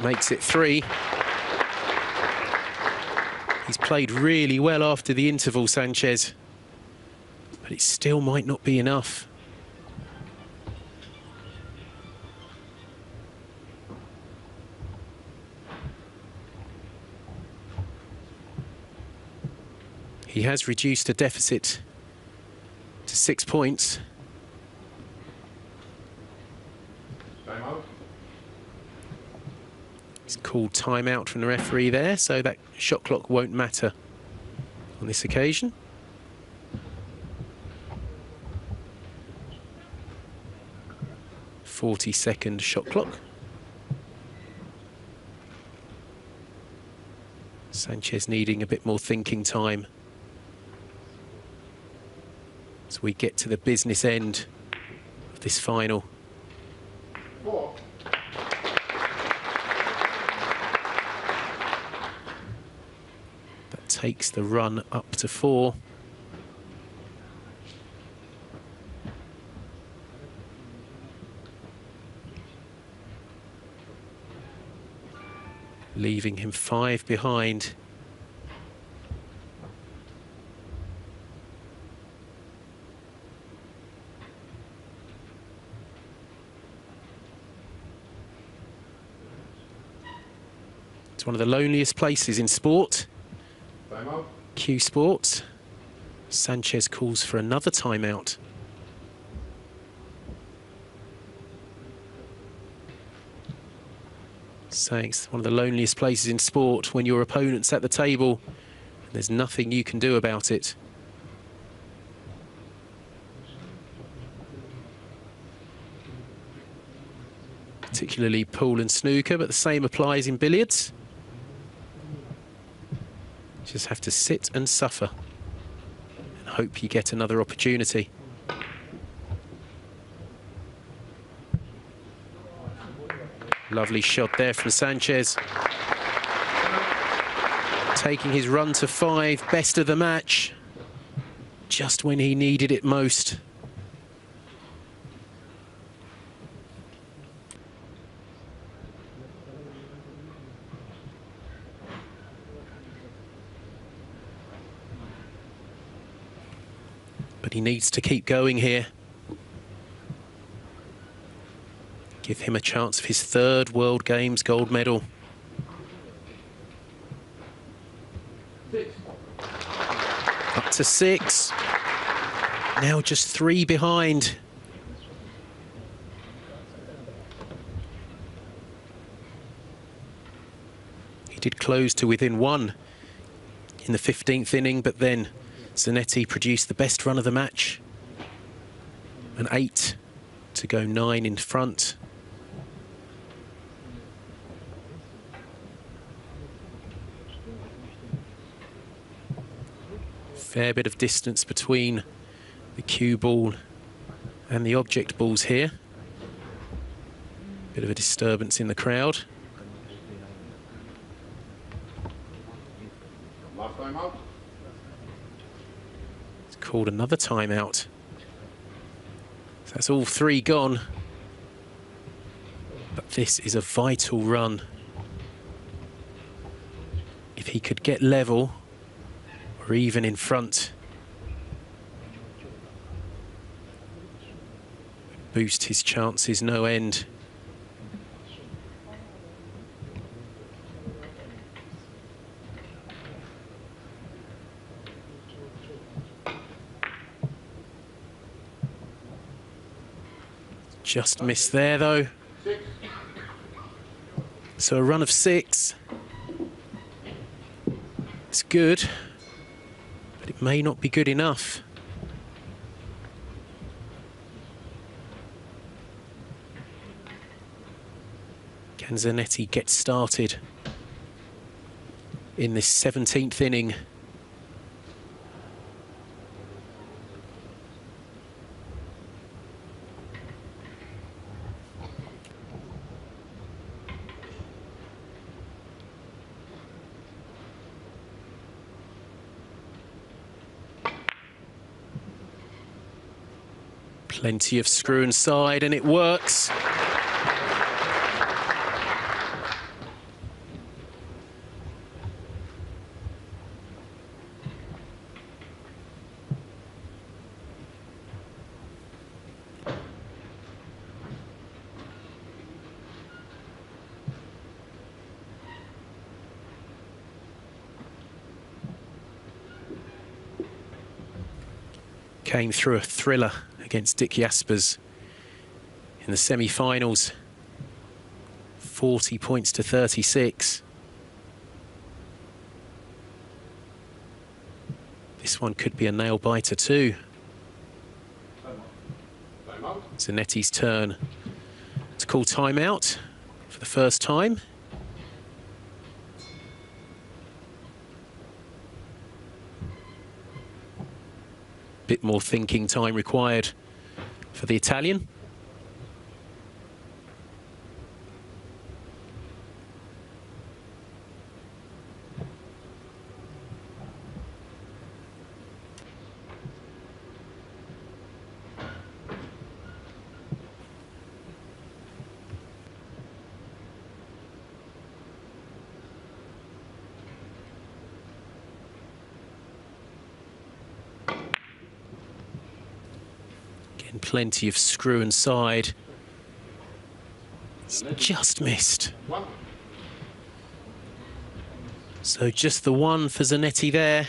Makes it 3. He's played really well after the interval, Sanchez, but it still might not be enough. He has reduced a deficit to 6 points. He's called timeout from the referee there, so that shot clock won't matter on this occasion. .40-second shot clock. Sanchez needing a bit more thinking time as we get to the business end of this final. That takes the run up to 4. Leaving him 5 behind. It's one of the loneliest places in sport. Q Sports. Sanchez calls for another timeout. Saying it's one of the loneliest places in sport when your opponent's at the table and there's nothing you can do about it. Particularly pool and snooker, but the same applies in billiards. Just have to sit and suffer and hope you get another opportunity. Lovely shot there from Sanchez. Taking his run to 5, best of the match, just when he needed it most. But he needs to keep going here. Give him a chance of his 3rd World Games gold medal. Up to 6. Now just 3 behind. He did close to within 1 in the 15th inning, but then Zanetti produced the best run of the match. An 8 to go 9 in front. Fair bit of distance between the cue ball and the object balls here. Bit of a disturbance in the crowd. Last time out. It's called another timeout. So that's all 3 gone. But this is a vital run. If he could get level, or even in front, boost his chances no end. Just missed there though. So a run of 6. It's good, but it may not be good enough. Can Zanetti get started in this 17th inning? Plenty of screw inside, and it works. Came through a thriller against 𝒂𝒑𝒒𝒄𝒂𝒊𝒄𝒌𝒊𝒏𝒈 in the semi-finals. 40 points to 36. This one could be a nail-biter too. Zanetti's turn to call timeout for the first time. Bit more thinking time required for the Italian. Plenty of screw and side. It's just missed. So just the one for Zanetti there.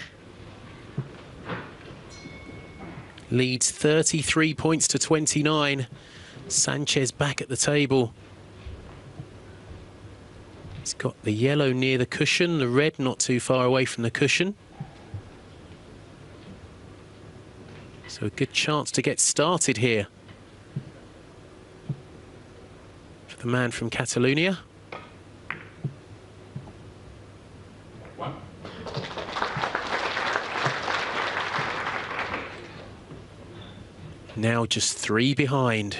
Leads 33 points to 29. Sanchez back at the table. He's got the yellow near the cushion, the red not too far away from the cushion. So a good chance to get started here for the man from Catalonia. Now just 3 behind.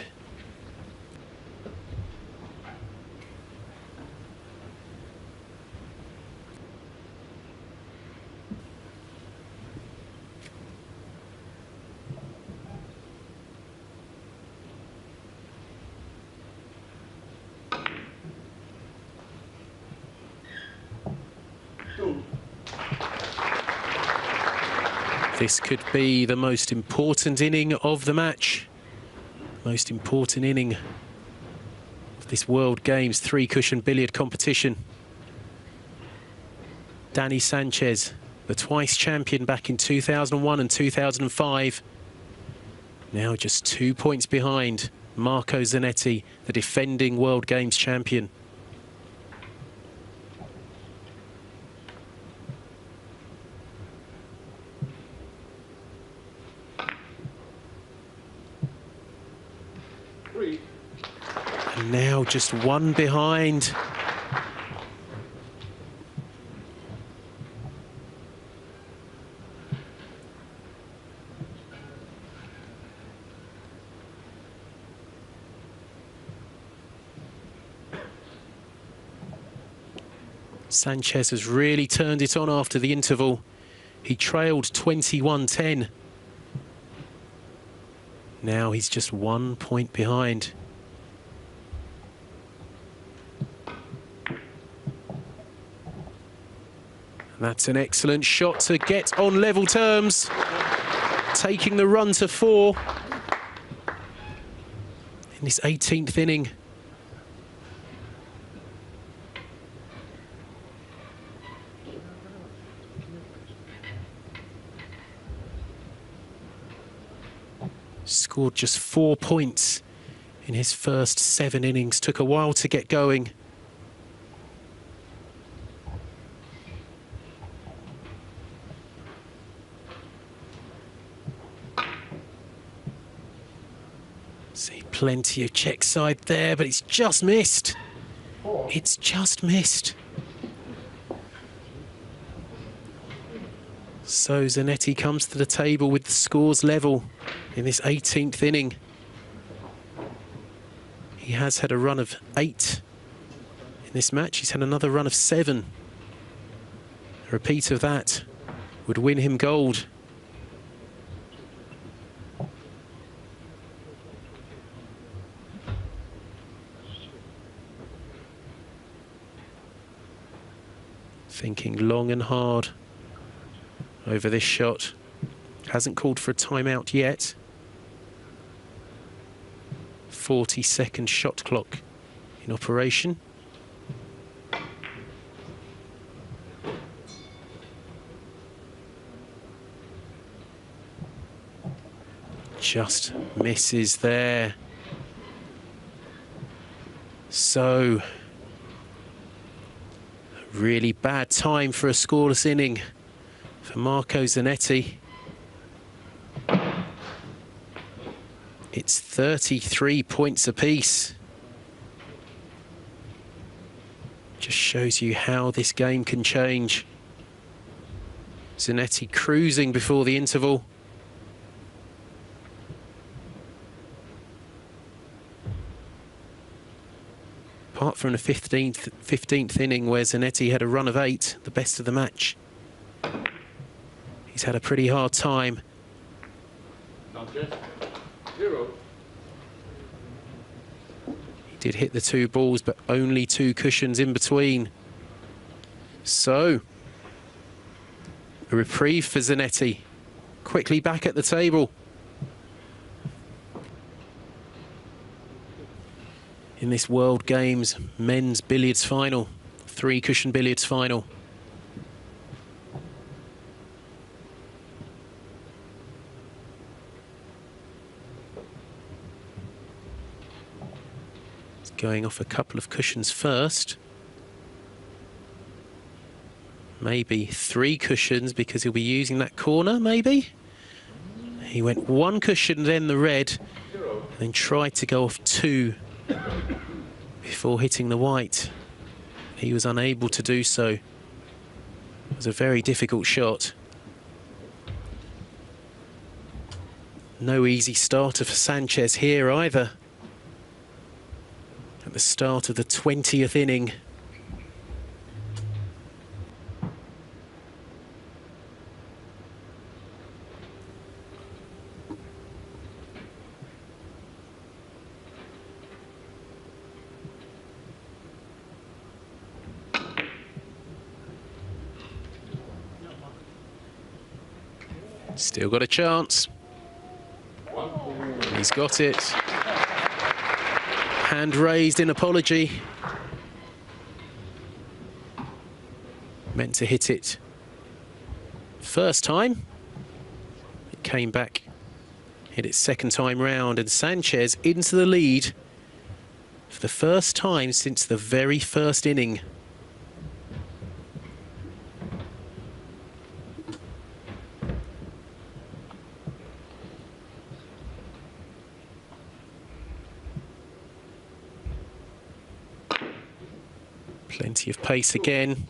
This could be the most important inning of the match. Most important inning of this World Games 3-cushion billiard competition. Dani Sanchez, the twice champion back in 2001 and 2005. Now just 2 points behind Marco Zanetti, the defending World Games champion. And now just 1 behind. Sanchez has really turned it on after the interval. He trailed 21-10. Now he's just 1 point behind. That's an excellent shot to get on level terms. Taking the run to 4 in this 18th inning. Scored just 4 points in his first 7 innings. Took a while to get going. See plenty of check side there, but it's just missed. 4. It's just missed. So Zanetti comes to the table with the scores level in this 18th inning. He has had a run of 8 in this match. He's had another run of 7. A repeat of that would win him gold. Thinking long and hard over this shot. Hasn't called for a timeout yet. 40-second shot clock in operation. Just misses there. So, a really bad time for a scoreless inning for Marco Zanetti. It's 33 points apiece. Just shows you how this game can change. Zanetti cruising before the interval. Apart from the 15th inning where Zanetti had a run of 8, the best of the match, he's had a pretty hard time. Sanchez, 0. He did hit the 2 balls, but only 2 cushions in between. So, a reprieve for Zanetti. Quickly back at the table. In this World Games men's billiards final, 3-cushion billiards final. It's going off a couple of cushions first. Maybe 3 cushions because he'll be using that corner, maybe. He went 1 cushion, then the red, and then tried to go off 2 before hitting the white. He was unable to do so. It was a very difficult shot. No easy starter for Sanchez here either. At the start of the 20th inning. Still got a chance. He's got it. Hand raised in apology. Meant to hit it first time. It came back, hit it second time round, and Sanchez into the lead for the first time since the very first inning. Plenty of pace again,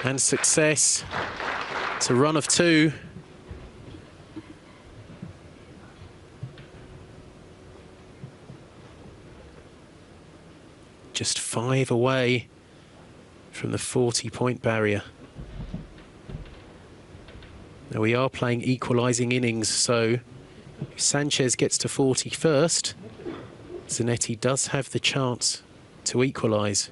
and success. It's a run of 2. Just 5 away from the 40-point barrier. Now we are playing equalising innings, so if Sanchez gets to 40 first, Zanetti does have the chance to equalise.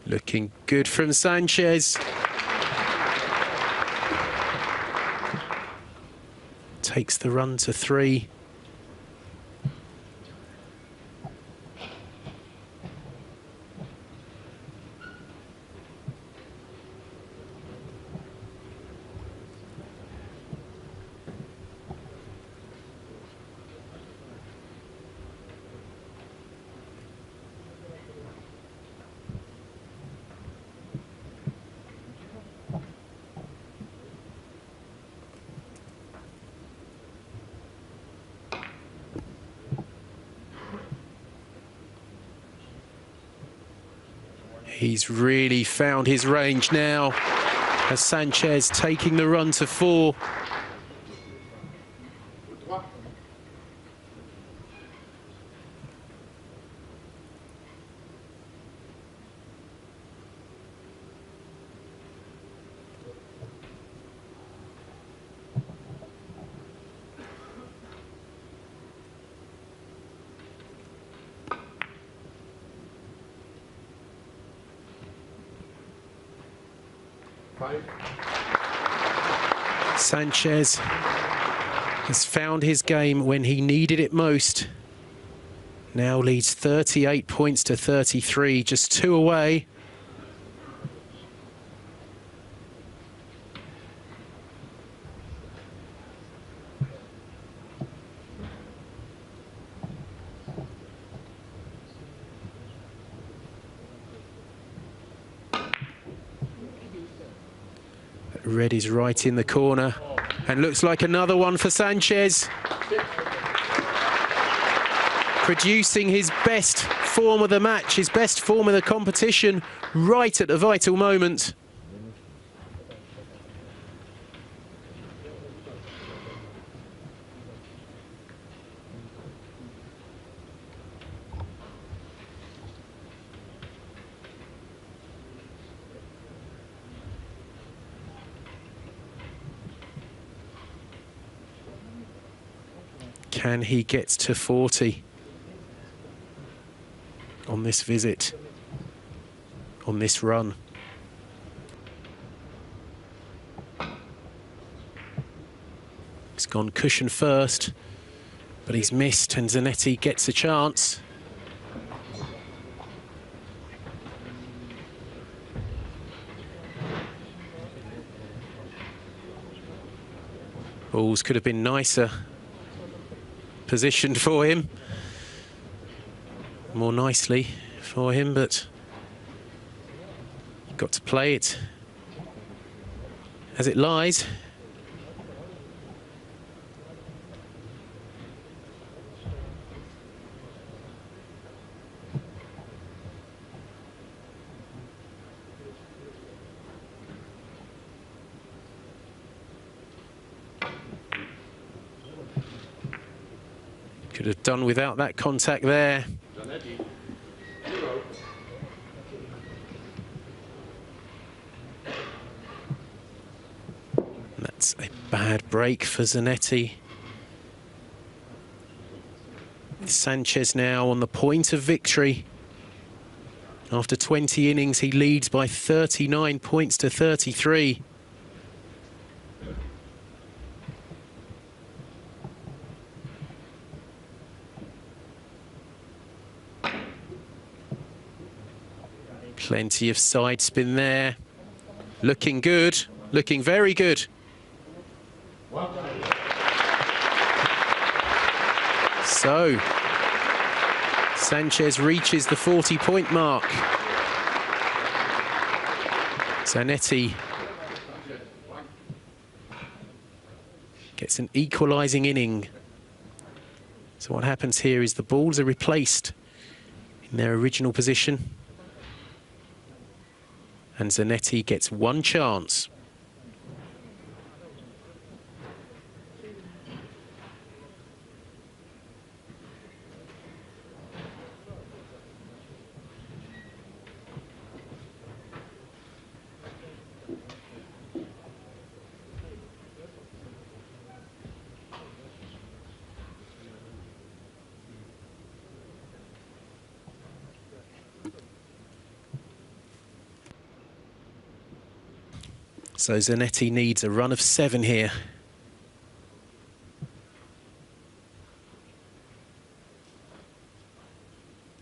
Looking good from Sanchez. Takes the run to 3. He's really found his range now as Sanchez taking the run to 4. Sanchez has found his game when he needed it most. Now leads 38 points to 33, just 2 away. Red is right in the corner, and looks like another one for Sanchez. Producing his best form of the match, his best form of the competition, right at the vital moment. Can he get to 40 on this visit, on this run? He's gone cushion first, but he's missed, and Zanetti gets a chance. Balls could have been nicer positioned for him, more nicely for him, but you've got to play it as it lies. Could have done without that contact there. Zanetti, 0. That's a bad break for Zanetti. Sanchez now on the point of victory. After 20 innings, he leads by 39 points to 33. Plenty of side spin there. Looking good, looking very good. So, Sanchez reaches the 40-point mark. Zanetti gets an equalising inning. So what happens here is the balls are replaced in their original position, and Zanetti gets one chance. So Zanetti needs a run of 7 here.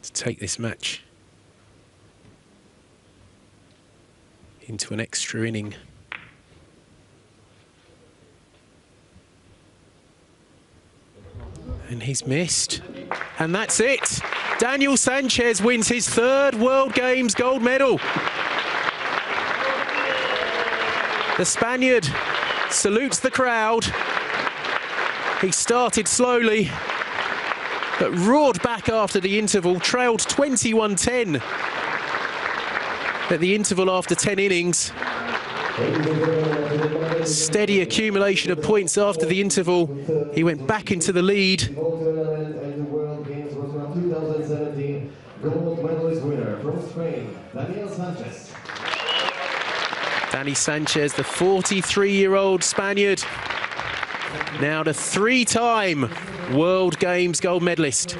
To take this match into an extra inning. And he's missed. And that's it. Daniel Sanchez wins his 3rd World Games gold medal. The Spaniard salutes the crowd. He started slowly, but roared back after the interval, trailed 21-10. at the interval after 10 innings. Steady accumulation of points after the interval. He went back into the lead. Gold medalist winner from Spain, Sanchez. Dani Sanchez, the 43-year-old Spaniard, now the 3-time World Games gold medalist.